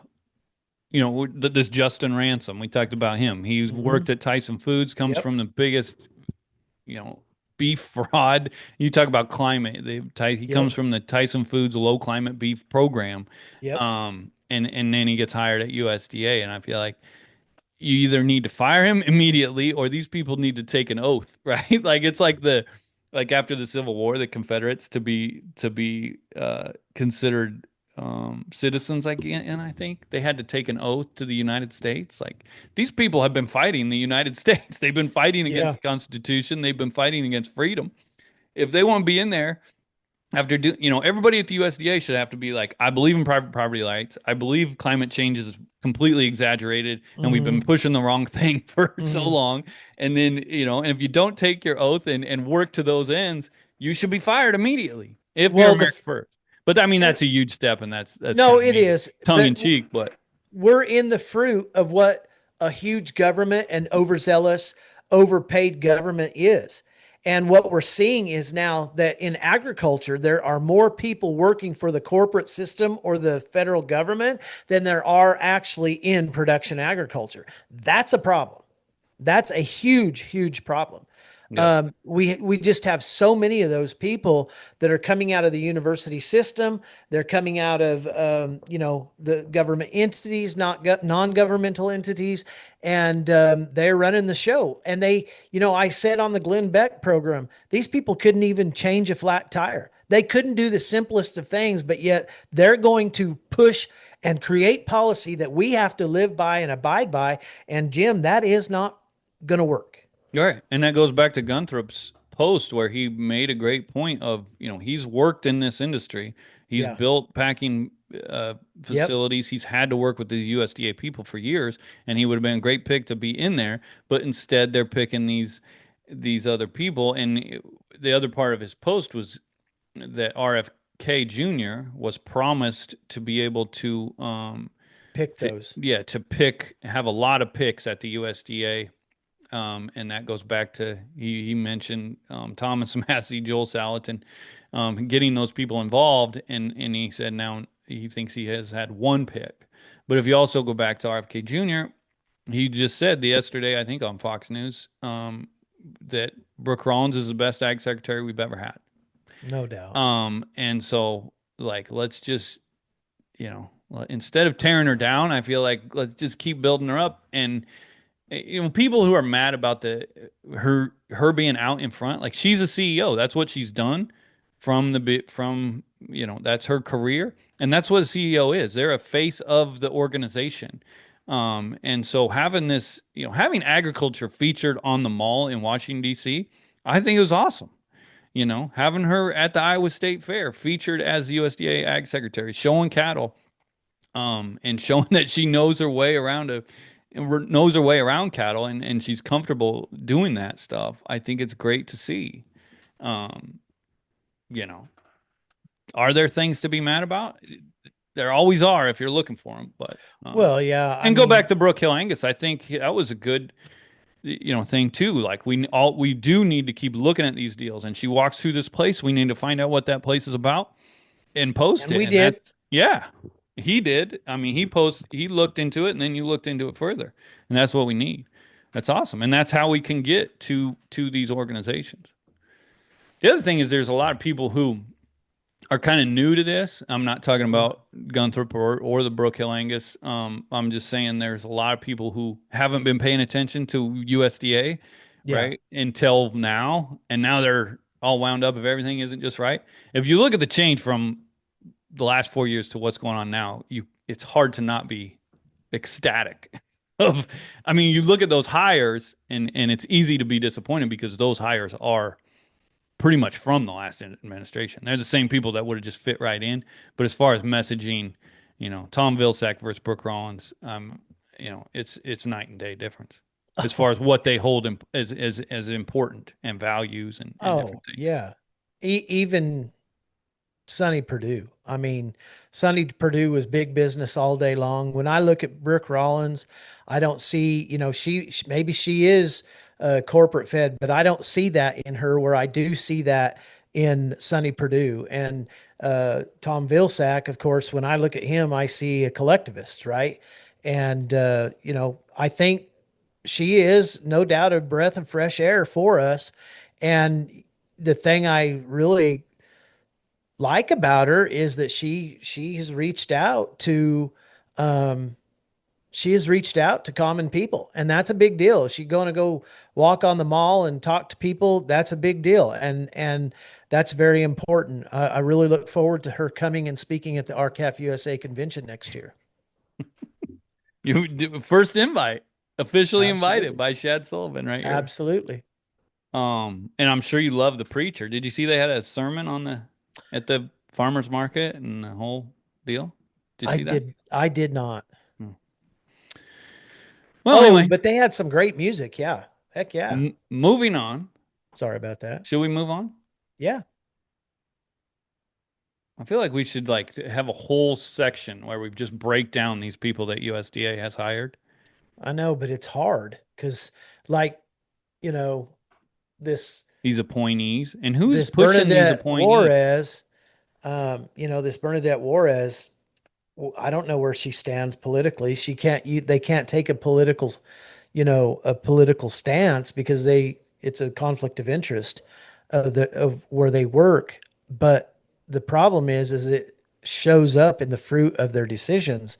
this Justin Ransom. We talked about him. He's Hmm. worked at Tyson Foods, comes Yep. from the biggest, you know, beef fraud. You talk about climate. He Yep. comes from the Tyson Foods low climate beef program. Yep. And then he gets hired at USDA. And I feel like you either need to fire him immediately or these people need to take an oath, right? Like it's like after the Civil War, the Confederates to be considered citizens again, and I think they had to take an oath to the United States. Like these people have been fighting the United States. They've been fighting against Yeah. the Constitution. They've been fighting against freedom. If they want to be in there, everybody at the USDA should have to be like, I believe in private property rights. I believe climate change is completely exaggerated and we've been Hmm. pushing the wrong thing for so Hmm. long. And then, and if you don't take your oath and work to those ends, you should be fired immediately if you're Well, America first. But I mean, that's a huge step and that's kind no, of it maybe is, tongue but in cheek, but we're in the fruit of what a huge government and overzealous, overpaid government is. And what we're seeing is now that in agriculture, there are more people working for the corporate system or the federal government than there are actually in production agriculture. That's a problem. That's a huge, huge problem. yeah. We just have so many of those people that are coming out of the university system. They're coming out of the government entities, not non-governmental entities, and they're running the show. And I said on the Glenn Beck program, these people couldn't even change a flat tire. They couldn't do the simplest of things, but yet they're going to push and create policy that we have to live by and abide by. And Jim, that is not going to work. All right. And that goes back to Gunthrop's post where he made a great point of, he's worked in this industry. He's Yeah. built packing Yep. facilities. He's had to work with these USDA people for years, and he would have been a great pick to be in there. But instead, they're picking these other people. And the other part of his post was that RFK Jr. was promised to be able to Pick those. have a lot of picks at the USDA. And that goes back to he mentioned Thomas Massey, Joel Salatin, getting those people involved, and he said now he thinks he has had one pick. But if you also go back to RFK Jr., he just said yesterday, I think on Fox News, that Brooke Rollins is the best ag secretary we've ever had. No doubt. And so like let's just, instead of tearing her down, I feel like let's just keep building her up. And people who are mad about her being out in front, like she's a CEO. That's what she's done from that's her career, and that's what a CEO is. They're a face of the organization. And so having agriculture featured on the mall in Washington D.C., I think it was awesome. Having her at the Iowa State Fair featured as the USDA Ag Secretary, showing cattle, and showing that she knows her way around cattle, and she's comfortable doing that stuff. I think it's great to see. Um, you know, are there things to be mad about? There always are if you're looking for them. But Well, yeah. I and go back mean, to Brooke Hill Angus. I think that was a good thing too. Like we do need to keep looking at these deals. And she walks through this place. We need to find out what that place is about and post and it. we And did. that's yeah, he did. I mean, he looked into it, and then you looked into it further, and that's what we need. That's awesome, and that's how we can get to these organizations. The other thing is, there's a lot of people who are kind of new to this. I'm not talking Mhm. about Gunthrop or the Brook Hill Angus. I'm just saying there's a lot of people who haven't been paying attention to USDA, Yeah. right, until now, and now they're all wound up if everything isn't just right. If you look at the change from the last 4 years to what's going on now, it's hard to not be ecstatic. Of, I mean, you look at those hires, and it's easy to be disappointed because those hires are pretty much from the last administration. They're the same people that would have just fit right in. But as far as messaging, Tom Vilsack versus Brooke Rollins, it's night and day difference as far as what they hold as important and values and Oh, different things. yeah. Even Sonny Perdue. I mean, Sonny Perdue was big business all day long. When I look at Brooke Rollins, I don't see, maybe she is corporate fed, but I don't see that in her where I do see that in Sonny Perdue. And Tom Vilsack, of course, when I look at him, I see a collectivist, right? And, I think she is no doubt a breath of fresh air for us. And the thing I really like about her is that she has reached out to um she has reached out to common people, and that's a big deal. Is she going to go walk on the mall and talk to people? That's a big deal, and that's very important. I really look forward to her coming and speaking at the RCAF USA convention next year. First invite, officially invited Absolutely. by Shad Sullivan right here. Absolutely. And I'm sure you love the preacher. Did you see they had a sermon at the farmers market and the whole deal? Did you see that? I did not. Hmm. Well, Oh, anyway, but they had some great music. Yeah. Heck yeah. moving on. Sorry about that. Should we move on? Yeah. I feel like we should like have a whole section where we just break down these people that USDA has hired. I know, but it's hard because, like, you know, this These appointees, and who's this pushing these Bernadette appointees? Juarez, this Bernadette Juarez, I don't know where she stands politically. She can't they can't take a political stance because it's a conflict of interest of where they work. But the problem is it shows up in the fruit of their decisions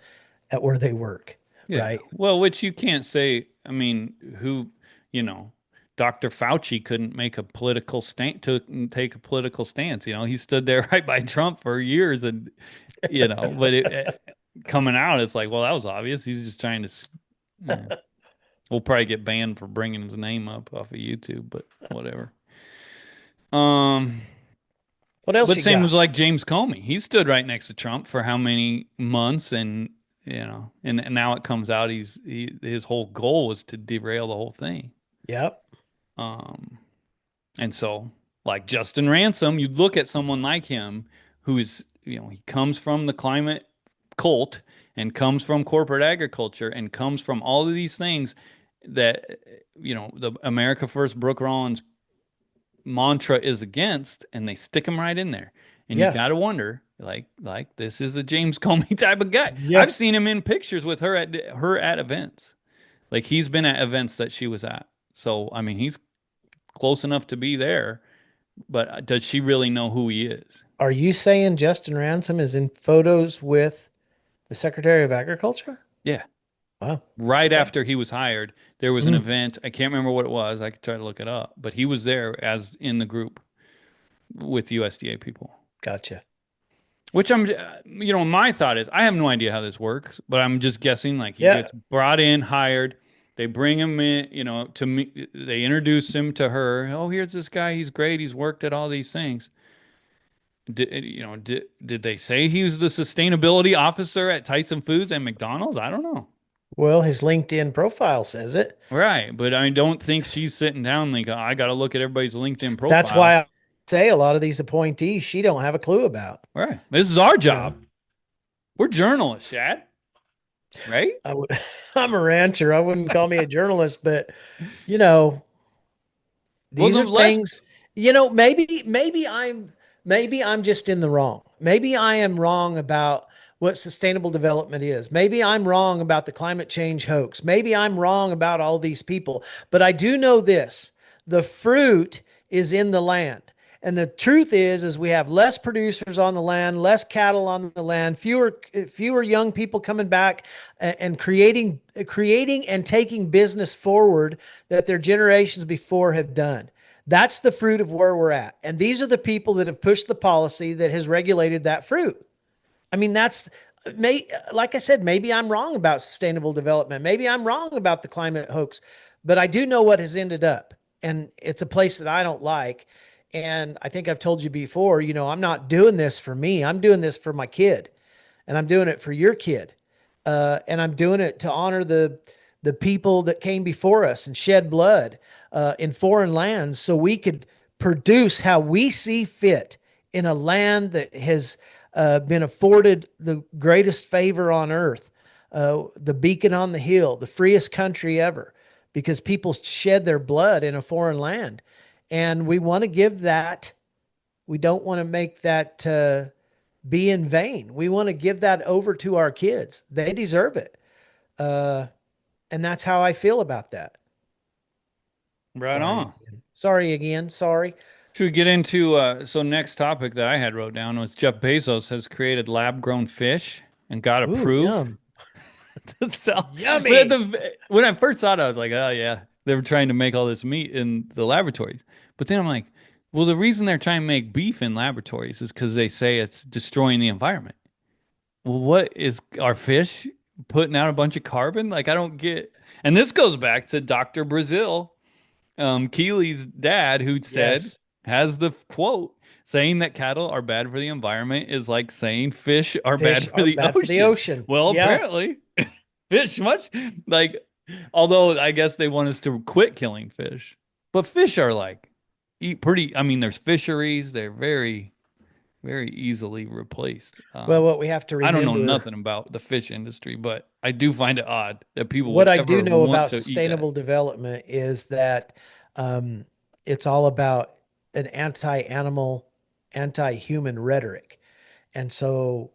at where they work, Yeah. right? Well, which you can't say. I mean, you know, Dr. Fauci couldn't make a political stand to take a political stance. He stood there right by Trump for years, and but coming out, it's like, well, that was obvious. He's just trying to. Yeah. We'll probably get banned for bringing his name up off of YouTube, but whatever. Um, What else but you same got? was like James Comey. He stood right next to Trump for how many months, and and now it comes out his whole goal was to derail the whole thing. Yep. Um, and so like Justin Ransom, you'd look at someone like him who's, he comes from the climate cult and comes from corporate agriculture and comes from all of these things that, the America First Brooke Rollins mantra is against, and they stick him right in there. And you Yeah. got to wonder, like this is a James Comey type of guy. Yeah. I've seen him in pictures with her at events. Like he's been at events that she was at. So I mean, he's close enough to be there, but does she really know who he is? Are you saying Justin Ransom is in photos with the Secretary of Agriculture? Yeah. Wow. Right Okay. after he was hired, there was an Mm, event. I can't remember what it was. I could try to look it up, but he was there as in the group with USDA people. gotcha. Which my thought is, I have no idea how this works, but I'm just guessing like he Yeah. gets brought in, hired, they bring him in, to me, they introduce him to her. Oh, here's this guy. He's great. He's worked at all these things. Did they say he was the sustainability officer at Tyson Foods and McDonald's? I don't know. Well, his LinkedIn profile says it. Right, but I don't think she's sitting down like I got to look at everybody's LinkedIn That's profile. why I say a lot of these appointees she don't have a clue about. Right, this is our You know, job. We're journalists, Shad. Right? I'm a rancher. I wouldn't call me a journalist, but you know, Well, these the are less things, maybe I'm just in the wrong. Maybe I am wrong about what sustainable development is. Maybe I'm wrong about the climate change hoax. Maybe I'm wrong about all these people. But I do know this. The fruit is in the land. And the truth is we have less producers on the land, less cattle on the land, fewer young people coming back and creating and taking business forward that their generations before have done. That's the fruit of where we're at. And these are the people that have pushed the policy that has regulated that fruit. I mean, like I said, maybe I'm wrong about sustainable development. Maybe I'm wrong about the climate hoax, but I do know what has ended up. And it's a place that I don't like. And I think I've told you before, I'm not doing this for me. I'm doing this for my kid, and I'm doing it for your kid. And I'm doing it to honor the people that came before us and shed blood in foreign lands, so we could produce how we see fit in a land that has been afforded the greatest favor on earth, the beacon on the hill, the freest country ever, because people shed their blood in a foreign land, and we want to give that. We don't want to make that be in vain. We want to give that over to our kids. They deserve it. Uh, and that's how I feel about that. right Sorry on. again. Sorry again. Sorry. Should we get into so next topic that I had wrote down was Jeff Bezos has created lab-grown fish and got Ooh, approved yum. to sell. But Yummy. when I first saw it, I was like, oh yeah, they were trying to make all this meat in the laboratories. But then I'm like, well, the reason they're trying to make beef in laboratories is because they say it's destroying the environment. Well, what is our fish putting out a bunch of carbon? Like I don't get. And this goes back to Dr. Brazil, Keely's dad, who said Yes. has the quote saying that cattle are bad for the environment is like saying fish are Fish bad for are the bad for the ocean. ocean. Well, Yeah. apparently, fish much like, although I guess they want us to quit killing fish, but fish are like eat pretty. I mean, there's fisheries; they're very, very easily replaced. Well, what we have to I don't know remember, nothing about the fish industry, but I do find it odd that people what would I do ever know want about to eat that. sustainable development is that um, it's all about an anti-animal, anti-human rhetoric. And so,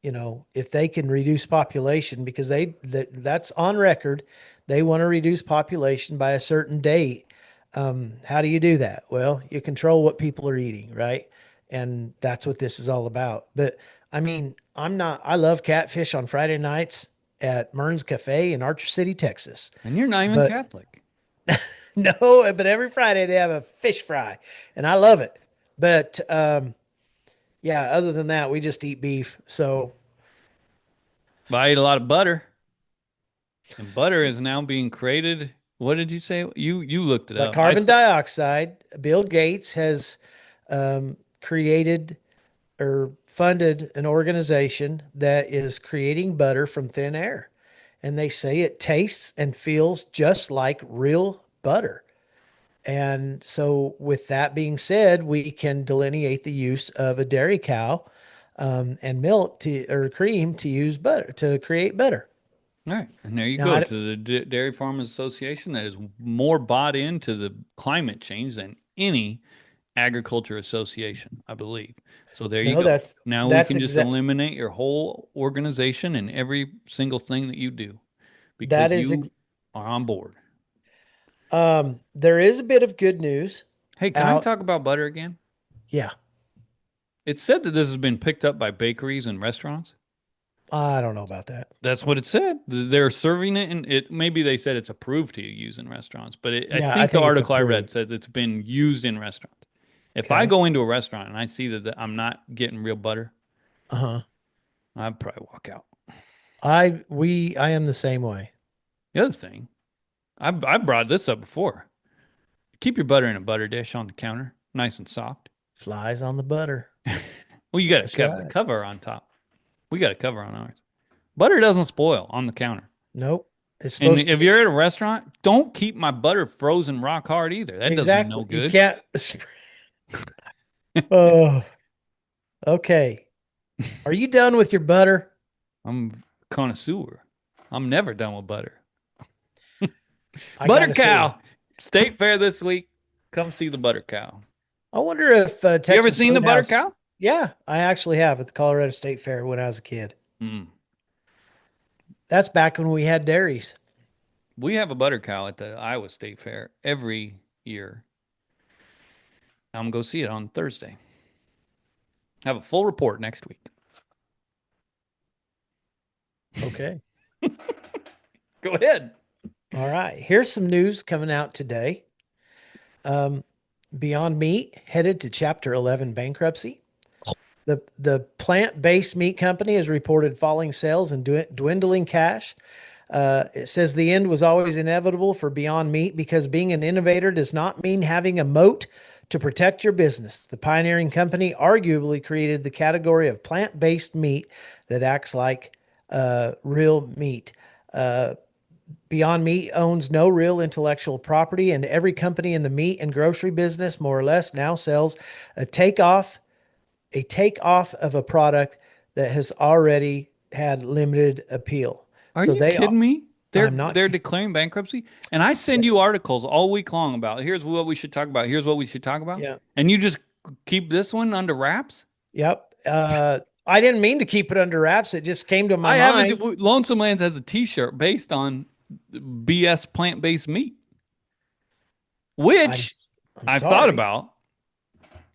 if they can reduce population, because that's on record, they want to reduce population by a certain date. How do you do that? Well, you control what people are eating, right? And that's what this is all about. But I mean, I love catfish on Friday nights at Mern's Cafe in Archer City, Texas. And you're not even But Catholic. no, but every Friday they have a fish fry, and I love it. But yeah, other than that, we just eat beef. So But I eat a lot of butter, and butter is now being created. What did you say? You looked it by up. I carbon saw. dioxide, Bill Gates has created or funded an organization that is creating butter from thin air. And they say it tastes and feels just like real butter. And so, with that being said, we can delineate the use of a dairy cow and milk to or cream to use butter to create butter. All right. And there you Now, go to the Dairy Farmers Association that is more bought into the climate change than any agriculture association, I believe. So there you no, go. Now we that's can just exact eliminate your whole organization and every single thing that you do that because is you are on board. there is a bit of good news Hey, can I out. talk about butter again? Yeah, It said that this has been picked up by bakeries and restaurants. I don't know about that. That's what it said. They're serving it, and it maybe they said it's approved to use in restaurants, but I Yeah, I think the think it's article I read approved. says it's been used in restaurants. If I Okay. go into a restaurant and I see that I'm not getting real butter, Uh-huh. I'd probably walk out. I am the same way. The other thing, I brought this up before. Keep your butter in a butter dish on the counter, nice and soft. Flies on the butter. Well, you got That's to have the right. cover on top. We got a cover on ours. Butter doesn't spoil on the counter. Nope. It's And supposed to if be you're at a restaurant, don't keep my butter frozen rock hard either. That does me no exactly. You good. can't. Oh, okay. Are you done with your butter? I'm a connoisseur. I'm never done with butter. I Butter gotta say, cow. State fair this week. Come see the butter cow. I wonder if You ever Texas seen the butter Roadhouse. cow? Yeah, I actually have at the Colorado State Fair when I was a kid. Mm. That's back when we had dairies. We have a butter cow at the Iowa State Fair every year. I'm gonna go see it on Thursday. Have a full report next week. Okay. Go ahead. All right. Here's some news coming out today. Um, Beyond Meat headed to Chapter 11 bankruptcy. The plant-based meat company has reported falling sales and dwindling cash. It says the end was always inevitable for Beyond Meat because being an innovator does not mean having a moat to protect your business. The pioneering company arguably created the category of plant-based meat that acts like real meat. Beyond Meat owns no real intellectual property, and every company in the meat and grocery business, more or less, now sells a takeoff a takeoff of a product that has already had limited appeal. Are So you they are, kidding me? I'm not, They're declaring bankruptcy, and I send you articles all week long about here's what we should talk about. Here's what we should talk about, yeah, and you just keep this one under wraps. yep. I didn't mean to keep it under wraps. It just came to my I have a mind. Lonesome Lands has a T-shirt based on BS plant-based meat, I'm, which I'm I've thought sorry. about.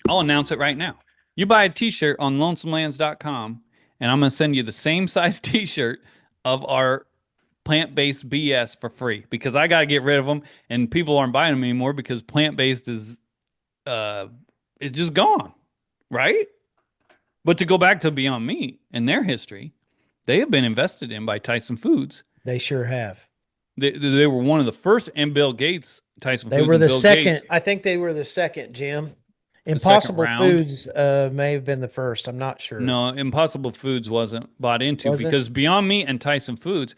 I'll announce it right now. You buy a T-shirt on lonesomelands.com, and I'm gonna send you the same size T-shirt of our plant-based BS for free because I got to get rid of them, and people aren't buying them anymore because plant-based is uh it's just gone, right? But to go back to Beyond Meat and their history, they have been invested in by Tyson Foods. They sure have. They were one of the first, and Bill Gates, Tyson They Foods were and the Bill Gates, second. I think they were the second, Jim. the second Impossible round. Foods may have been the first. I'm not sure. No, Impossible Foods wasn't bought into Wasn't? because Beyond Meat and Tyson Foods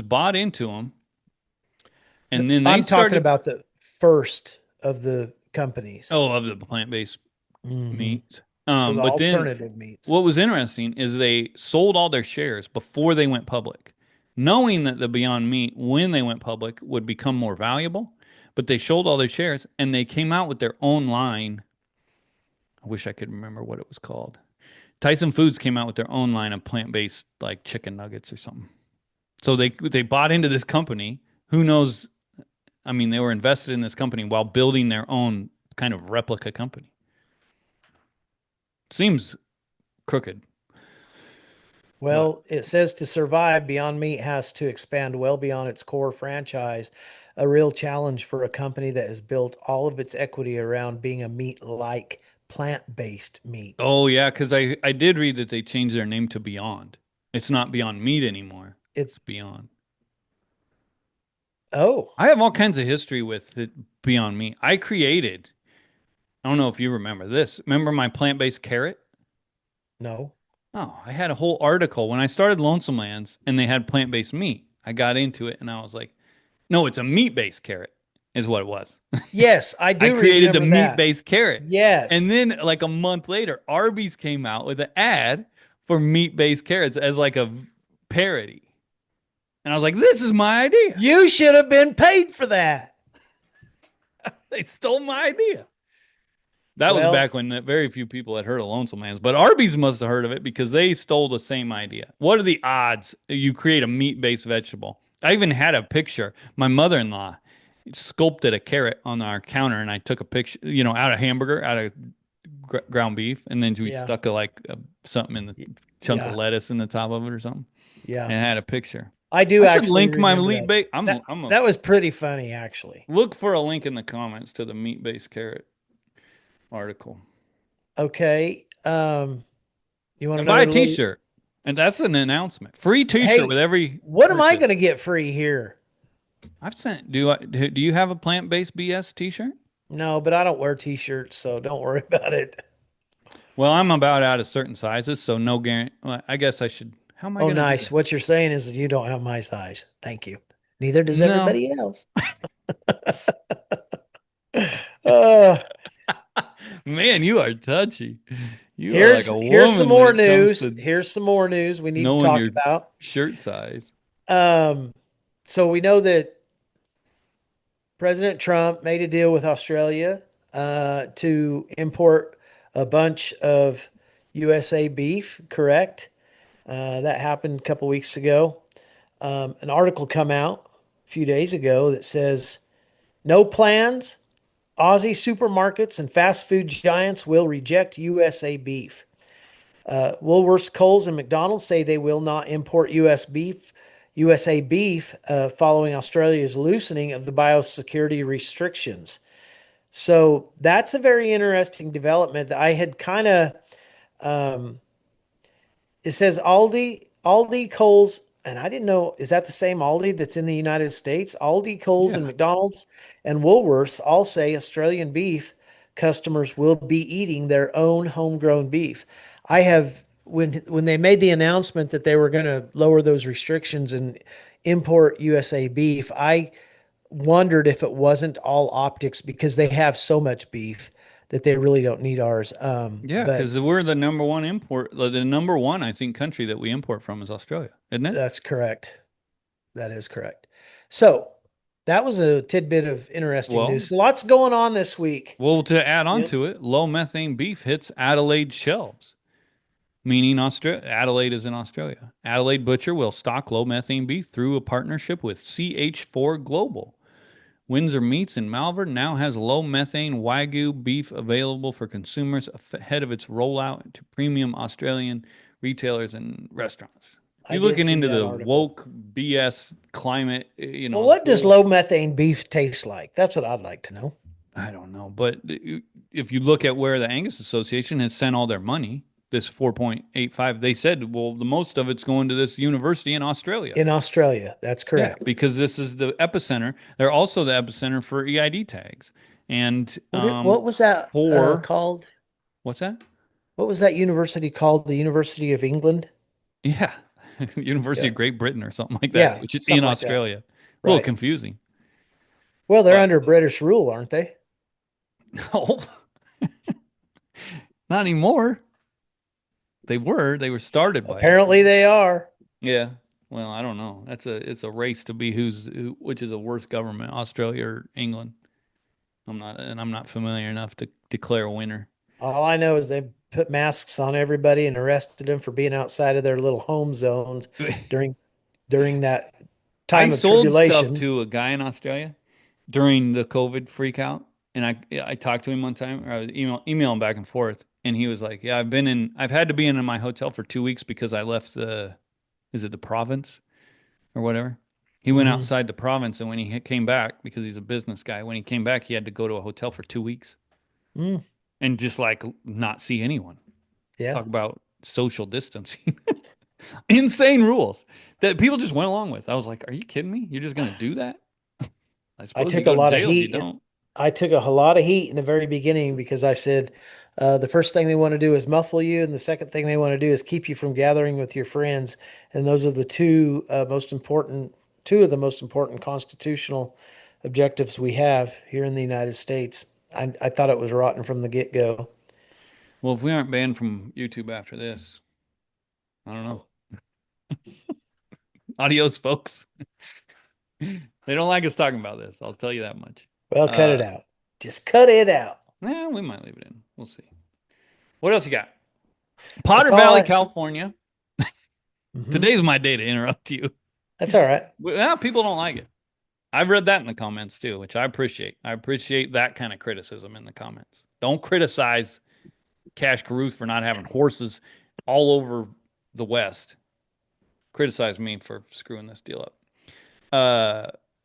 bought into them, and then they I'm talking started, about the first of the companies. oh, of the plant-based Hmm. meat. So the But then alternative meats. what was interesting is they sold all their shares before they went public, knowing that the Beyond Meat, when they went public, would become more valuable. But they sold all their shares and they came out with their own line. I wish I could remember what it was called. Tyson Foods came out with their own line of plant-based like chicken nuggets or something. So they bought into this company. Who knows? I mean, they were invested in this company while building their own kind of replica company. Seems crooked, but Well, it says to survive, Beyond Meat has to expand well beyond its core franchise, a real challenge for a company that has built all of its equity around being a meat-like plant-based meat. oh yeah, because I did read that they changed their name to Beyond. It's not Beyond Meat anymore. It's It's Beyond. oh, I have all kinds of history with it, Beyond Meat. I created I don't know if you remember this. Remember my plant-based carrot? No. Oh, I had a whole article when I started Lonesome Lands and they had plant-based meat. I got into it and I was like, no, it's a meat-based carrot, is what it was. Yes, I I do created the remember that. meat-based carrot. And Yes. then like a month later, Arby's came out with an ad for meat-based carrots as like a parody. And I was like, this is my idea. You should have been paid for that. They stole my idea. That was Well, back when very few people had heard of Lonesome Lands, but Arby's must have heard of it because they stole the same idea. What are the odds you create a meat-based vegetable? I even had a picture. My mother-in-law sculpted a carrot on our counter, and I took a picture, out of hamburger, out of ground beef, and then we yeah. stuck something in the chunk of Yeah. lettuce in the top of it or something, Yeah. and I had a picture. I do I should actually link my remember meat that. base. That I'm a that was pretty funny, actually. look for a link in the comments to the meat-based carrot article. Okay. You want And buy a another little? t-shirt. And that's an announcement. Free t-shirt with Hey, every what am I purchase. going to get free here? I've sent do you have a plant-based BS t-shirt? No, but I don't wear t-shirts, so don't worry about it. Well, I'm about out of certain sizes, so no guarantee. Well, I guess I should. How am I Oh, going to do nice. that? What you're saying is that you don't have my size. Thank you. Neither does No. everybody else. Uh, Man, you are touchy. You are like here's a here's some woman when more it comes news. to Here's some more news we need to knowing talk your about. shirt size. Um, so we know that President Trump made a deal with Australia to import a bunch of USA beef, correct? That happened a couple weeks ago. An article come out a few days ago that says no plans. Aussie supermarkets and fast food giants will reject USA beef. Woolworths, Coles, and McDonald's say they will not import USA beef, following Australia's loosening of the biosecurity restrictions. So that's a very interesting development that I had kind of. Um, it says Aldi, Coles, and I didn't know, is that the same Aldi that's in the United States? Aldi, Coles, and Yeah. McDonald's and Woolworths all say Australian beef customers will be eating their own homegrown beef. I have when they made the announcement that they were going to lower those restrictions and import USA beef, I wondered if it wasn't all optics because they have so much beef that they really don't need ours. Yeah, But because we're the number one import, the number one, I think, country that we import from is Australia, isn't it? that's correct. That is correct. So that was a tidbit of interesting Well, news. So lots going on this week. Well, to add on Yeah. to it, low methane beef hits Adelaide shelves, meaning Australia. Adelaide is in Australia. Adelaide Butcher will stock low methane beef through a partnership with CH4 Global. Windsor Meats in Malvern now has low methane Wagyu beef available for consumers ahead of its rollout to premium Australian retailers and restaurants. If I you're did looking see into that the article. woke BS climate, Well, what does whole low methane beef taste like? That's what I'd like to know. I don't know, but if you look at where the Angus Association has sent all their money, this 4.85, they said, well, the most of it's going to this university in Australia. In Australia, that's Yeah, correct. because this is the epicenter. They're also the epicenter for EID tags. And What was that for called? what's that? What was that university called? The University of England? Yeah, University Yeah. of Great Britain or something like that, Yeah, which is in something like that. Australia. A little Right. confusing, Well, they're but under British rule, aren't they? no, not anymore. They were started by us. Apparently they are. Yeah. Well, I don't know. It's a race to be which is a worse government, Australia or England. I'm not familiar enough to declare a winner. All I know is they put masks on everybody and arrested them for being outside of their little home zones during during that I time of sold stuff tribulation. to a guy in Australia during the COVID freak out, and I talked to him one time, or I was emailing back and forth, and he was like, "Yeah, I've had to be in my hotel for 2 weeks because I left is it the province or whatever." He went Hmm. outside the province, and when he came back, because he's a business guy, when he came back, he had to go to a hotel for 2 weeks Mm, and just like not see anyone. yeah, Talk about social distancing. Insane rules that people just went along with. I was like, "Are you kidding me? You're just gonna do that?" I I suppose you took a go to lot of jail if you heat. don't. I took a lot of heat in the very beginning because I said the first thing they want to do is muffle you, and the second thing they want to do is keep you from gathering with your friends. And those are the two of the most important constitutional objectives we have here in the United States. I thought it was rotten from the get-go. Well, if we aren't banned from YouTube after this, I don't know. Adios, folks. They don't like us talking about this. I'll tell you that much. Well, cut it Uh, out. Just cut it out. we might leave it in. We'll see. What else you got? Potter That's all Valley, I. California. Mhm. Today's my day to interrupt you. That's all right. Well, people don't like it. I've read that in the comments too, which I appreciate. I appreciate that kind of criticism in the comments. Don't criticize Cash Carruth for not having horses all over the West. Criticize me for screwing this deal up.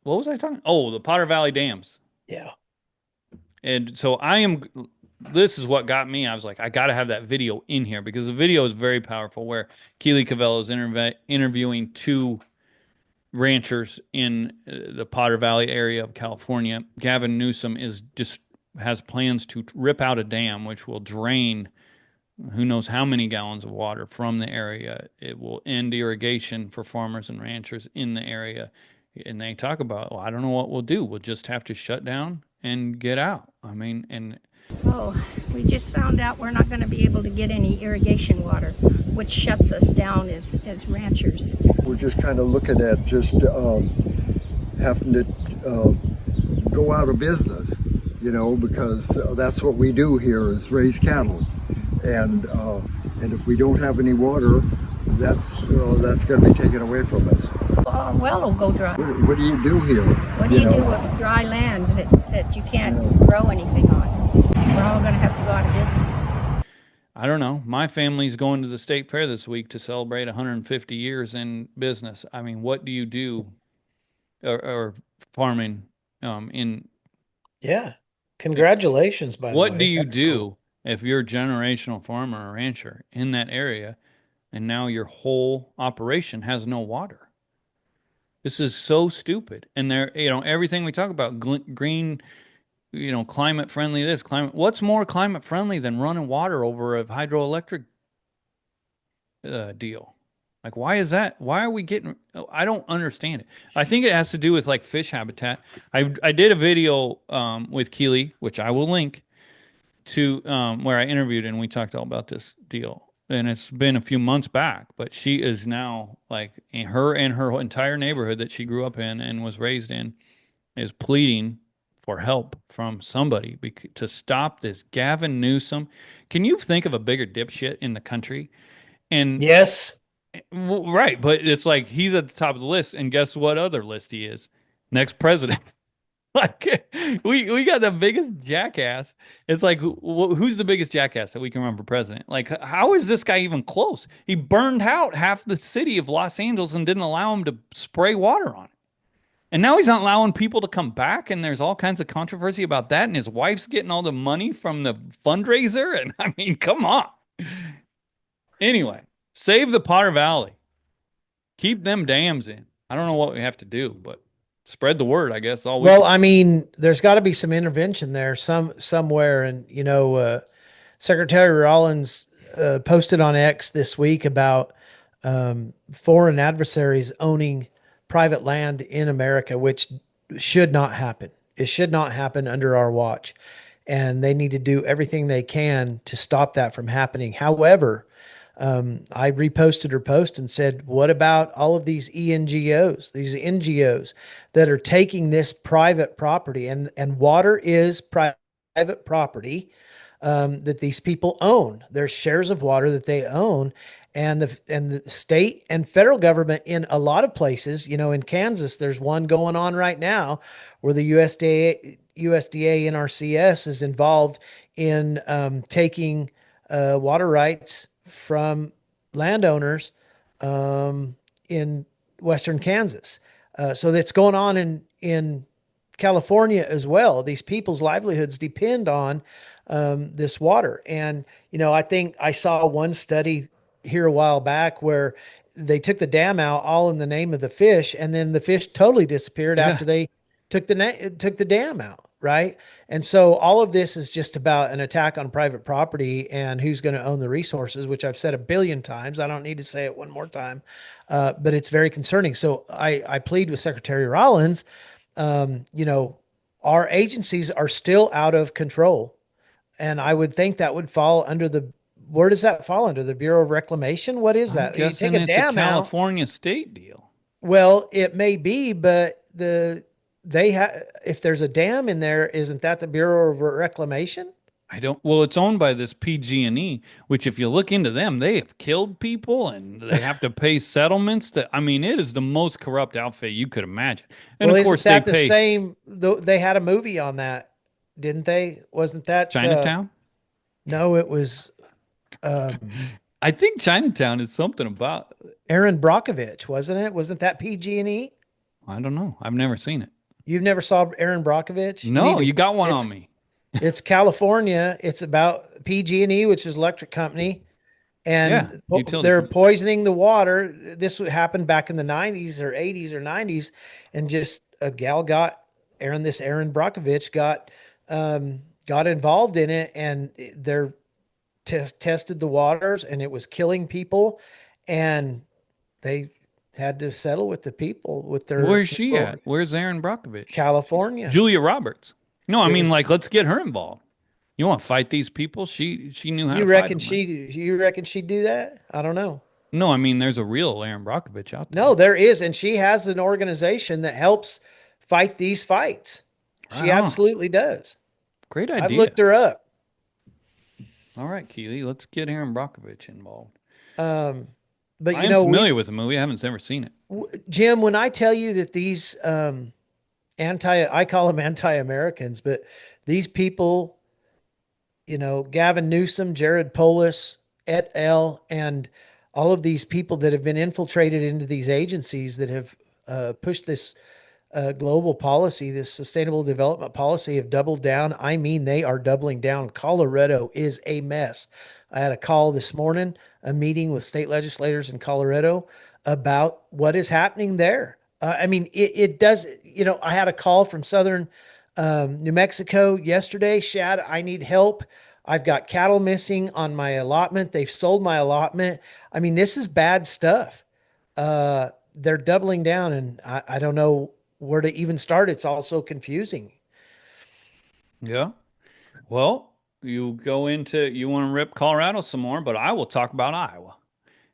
What was I talking? Oh, the Potter Valley dams. Yeah. And so this is what got me. I was like, I got to have that video in here because the video is very powerful where Keely Cavello is interviewing two ranchers in the Potter Valley area of California. Gavin Newsom has plans to rip out a dam which will drain who knows how many gallons of water from the area. It will end irrigation for farmers and ranchers in the area. And they talk about, well, I don't know what we'll do. We'll just have to shut down and get out. I mean, and Oh, we just found out we're not going to be able to get any irrigation water, which shuts us down as ranchers. We're just kind of looking at just having to go out of business, because that's what we do here is raise cattle, and if we don't have any water, that's going to be taken away from us. Our well will go dry. What do you do here? What do you do with dry land that you can't grow anything on? We're all going to have to go out of business. I don't know. My family's going to the state fair this week to celebrate 150 years in business. I mean, what do you do or farming in Yeah. Congratulations, by the way. what do you That's do cool. if you're a generational farmer or rancher in that area and now your whole operation has no water? This is so stupid. And everything we talk about, green, climate friendly, what's more climate friendly than running water over a hydroelectric deal? Like, why is that? Why are we getting, I don't understand it. I think it has to do with like fish habitat. I did a video with Keely, which I will link to where I interviewed and we talked all about this deal. And it's been a few months back, but she is now like her and her entire neighborhood that she grew up in and was raised in is pleading for help from somebody to stop this Gavin Newsom. Can you think of a bigger dipshit in the country? And Yes. right, but it's like he's at the top of the list, and guess what other list he is? Next president. Like we got the biggest jackass. It's like who's the biggest jackass that we can run for president? Like how is this guy even close? He burned out half the city of Los Angeles and didn't allow him to spray water on it. And now he's not allowing people to come back, and there's all kinds of controversy about that. And his wife's getting all the money from the fundraiser. And I mean, come on. Anyway, save the Potter Valley. Keep them dams in. I don't know what we have to do, but spread the word, I guess. All we Well, can. I mean, there's got to be some intervention there, somewhere, and Secretary Rollins posted on X this week about foreign adversaries owning private land in America, which should not happen. It should not happen under our watch, and they need to do everything they can to stop that from happening. However, I reposted her post and said, what about all of these these NGOs that are taking this private property and water is private property that these people own. There's shares of water that they own. And the state and federal government in a lot of places, in Kansas, there's one going on right now where the USDA NRCS is involved in taking water rights from landowners in western Kansas. So that's going on in California as well. These people's livelihoods depend on this water. And, I think I saw one study here a while back where they took the dam out all in the name of the fish, and then the fish totally disappeared Yeah. after they took the dam out. right? And so all of this is just about an attack on private property and who's going to own the resources, which I've said a billion times. I don't need to say it one more time, but it's very concerning. So I plead with Secretary Rollins, you know, our agencies are still out of control. And I would think that would fall under where does that fall under? The Bureau of Reclamation? What is I'm that? You take guessing a it's a dam out. California state deal. Well, it may be, but they have if there's a dam in there, isn't that the Bureau of Reclamation? I don't. Well, it's owned by this PG&E, which, if you look into them, they have killed people and they have to pay settlements. I mean, it is the most corrupt outfit you could imagine. And Well, of isn't course, they that the pay same? They had a movie on that, didn't they? Wasn't that? Chinatown. No, it was um, I think Chinatown is something about. Aaron Brockovich, wasn't it? Wasn't that PG&E? I don't know. I've never seen it. You've never saw Aaron Brockovich? You need No, to. you got one It's on me. it's California. It's about PG&E, which is electric company, Yeah, and utility they're company. poisoning the water. This would happen back in the 90s or 80s or 90s, and just a gal got Aaron Brockovich got involved in it, and they're tested the waters, and it was killing people, and they had to settle with the people with their Where's she at? Where's Aaron Brockovich? California. Julia Roberts. No, I It mean, was like, let's get her involved. You want to fight these people? She knew how you to fight reckon them, right? she'd do that? I don't know. No, I mean, there's a real Aaron Brockovich out No, there. there is, and she has an organization that helps fight these fights. Right She on. absolutely does. Great I've idea. looked her up. All right, Keely, let's get Aaron Brockovich involved. Um, but I you am know, familiar with the movie. I haven't ever seen it. Jim, when I tell you that these I call them anti-Americans, but these people, you know, Gavin Newsom, Jared Polis, et al., and all of these people that have been infiltrated into these agencies that have pushed this global policy, this sustainable development policy, have doubled down. I mean, they are doubling down. Colorado is a mess. I had a call this morning, a meeting with state legislators in Colorado about what is happening there. I mean, it does, you know, I had a call from Southern New Mexico yesterday. Shad, I need help. I've got cattle missing on my allotment. They've sold my allotment. I mean, this is bad stuff. They're doubling down, and I don't know where to even start. It's all so confusing. Yeah. Well, you want to rip Colorado some more, but I will talk about Iowa.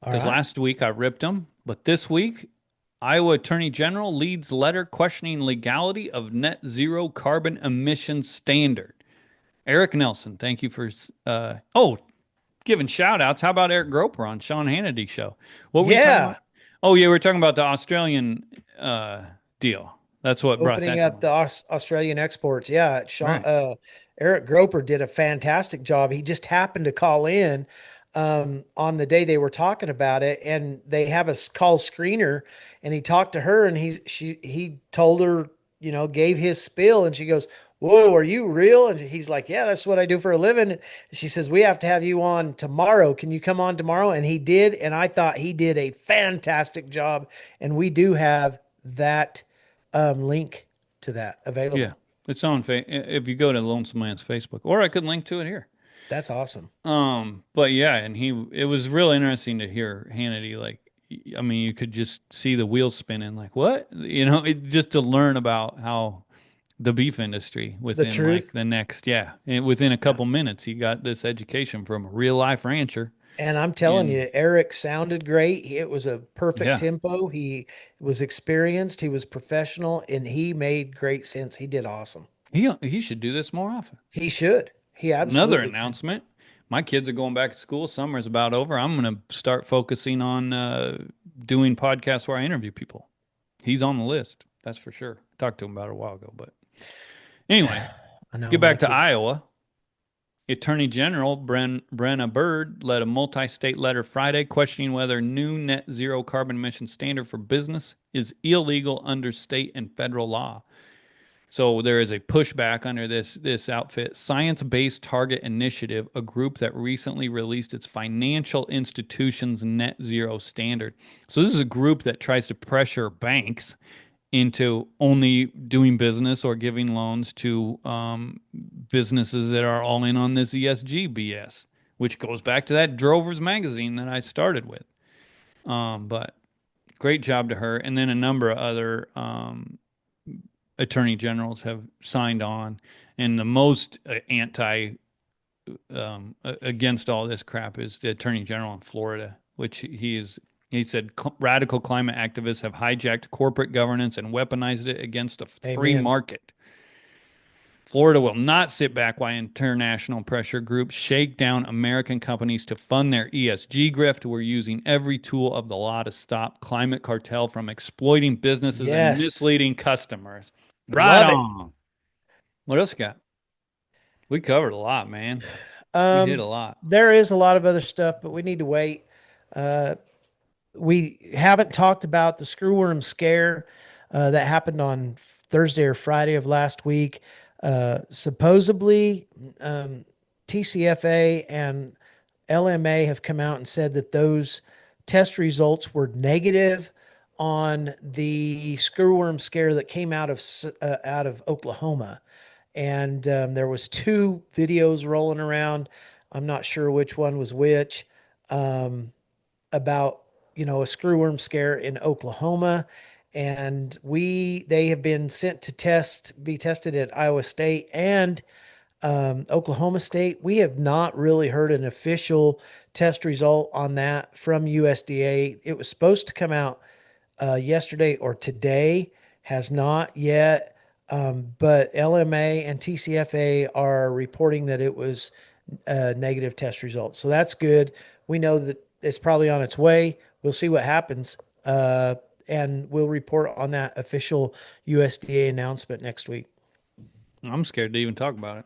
All Because right. last week I ripped them, but this week, Iowa Attorney General leads letter questioning legality of net zero carbon emission standard. Eric Nelson, thank you for giving shout outs. How about Eric Groper on Sean Hannity show? What were we talking Yeah. about? Oh yeah, we're talking about the Australian deal. That's what brought Opening that to up the mind. Australian exports. Yeah. Right. Eric Groper did a fantastic job. He just happened to call in on the day they were talking about it, and they have a call screener, and he talked to her, and he told her, you know, gave his spiel, and she goes, "Whoa, are you real?" And he's like, "Yeah, that's what I do for a living." And she says, "We have to have you on tomorrow. Can you come on tomorrow?" And he did, and I thought he did a fantastic job. And we do have that link to that Yeah. available. It's on if you go to Lonesome Man's Facebook, or I could link to it here. That's awesome. But yeah, and it was real interesting to hear Hannity. Like, I mean, you could just see the wheels spinning. Like, what? Just to learn about how the beef industry The within like truth. the next, yeah, and within a Yeah. couple minutes, he got this education from a real life rancher. And I'm telling And you, Eric sounded great. It was a perfect yeah, tempo. He was experienced, he was professional, and he made great sense. He did awesome. he should do this more often. He should. He Another absolutely should. announcement. My kids are going back to school. Summer's about over. I'm going to start focusing on doing podcasts where I interview people. He's on the list. That's for sure. Talked to him about it a while ago. But anyway, I know get my back to kids. Iowa. Attorney General Brenna Bird led a multi-state letter Friday questioning whether new net zero carbon emission standard for business is illegal under state and federal law. So there is a pushback under this outfit, Science Based Target Initiative, a group that recently released its financial institutions net zero standard. So this is a group that tries to pressure banks into only doing business or giving loans to businesses that are all in on this ESG BS, which goes back to that Drover's magazine that I started with. But great job to her. And then a number of other attorney generals have signed on. And the most anti against all this crap is the attorney general in Florida, which he said radical climate activists have hijacked corporate governance and weaponized it against a free Amen. market. Florida will not sit back while international pressure groups shake down American companies to fund their ESG grift. We're using every tool of the law to stop climate cartel from exploiting businesses and Yes. misleading customers. Right Love it. on. What else you got? We covered a lot, man. We hit a lot. There is a lot of other stuff, but we need to wait. Uh, we haven't talked about the screwworm scare that happened on Thursday or Friday of last week. Supposedly, TCFA and LMA have come out and said that those test results were negative on the screwworm scare that came out of Oklahoma, and there was two videos rolling around. I'm not sure which one was which, about a screwworm scare in Oklahoma, and they have been sent to be tested at Iowa State and Oklahoma State. We have not really heard an official test result on that from USDA. It was supposed to come out yesterday or today, has not yet. But LMA and TCFA are reporting that it was negative test results. So that's good. We know that it's probably on its way. We'll see what happens. And we'll report on that official USDA announcement next week. I'm scared to even talk about it.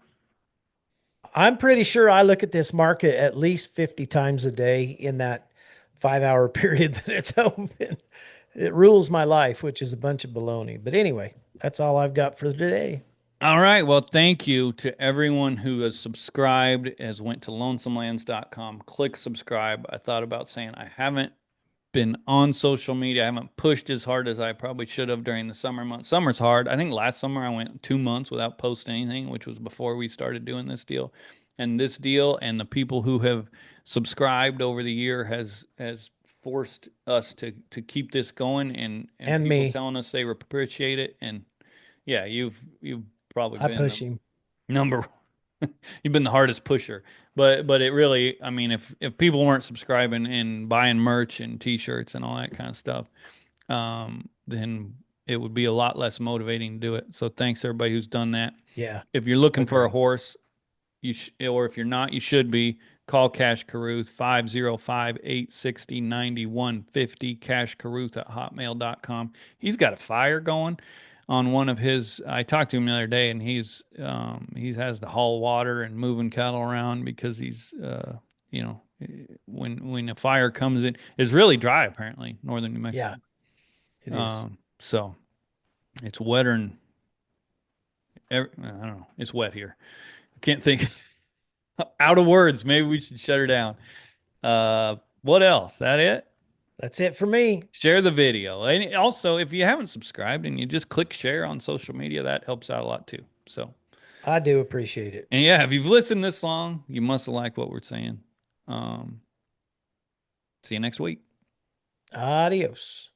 I'm pretty sure I look at this market at least 50 times a day in that 5 hour period that it's open. It rules my life, which is a bunch of baloney. But anyway, that's all I've got for today. All right. Well, thank you to everyone who has subscribed, has went to lonesomelands.com, click subscribe. I thought about saying I haven't been on social media. I haven't pushed as hard as I probably should have during the summer months. Summer's hard. I think last summer I went 2 months without posting anything, which was before we started doing this deal. And this deal and the people who have subscribed over the year has forced us to keep this going, and people Me. telling us they appreciate it. And yeah, you've probably I been push the him. number you've been the hardest pusher. But it really, I mean, if people weren't subscribing and buying merch and t-shirts and all that kind of stuff, then it would be a lot less motivating to do it. So thanks everybody who's done that. Yeah. If you're looking for a Agreed. horse, or if you're not, you should be. Call Cash Carruth 505-860-9150, Cash Carruth at hotmail.com. He's got a fire going on one of his. I talked to him the other day, and he has to haul water and moving cattle around because he's you know when a fire comes in, it's really dry apparently, northern New Mexico. Yeah, it is. So it's wetter than I don't know. It's wet here. I can't think. Out of words. Maybe we should shut her down. What else? That it? That's it for me. Share the video. And also, if you haven't subscribed and you just click share on social media, that helps out a lot too. So, I do appreciate it. and yeah, if you've listened this long, you must have liked what we're saying. See you next week. Adios.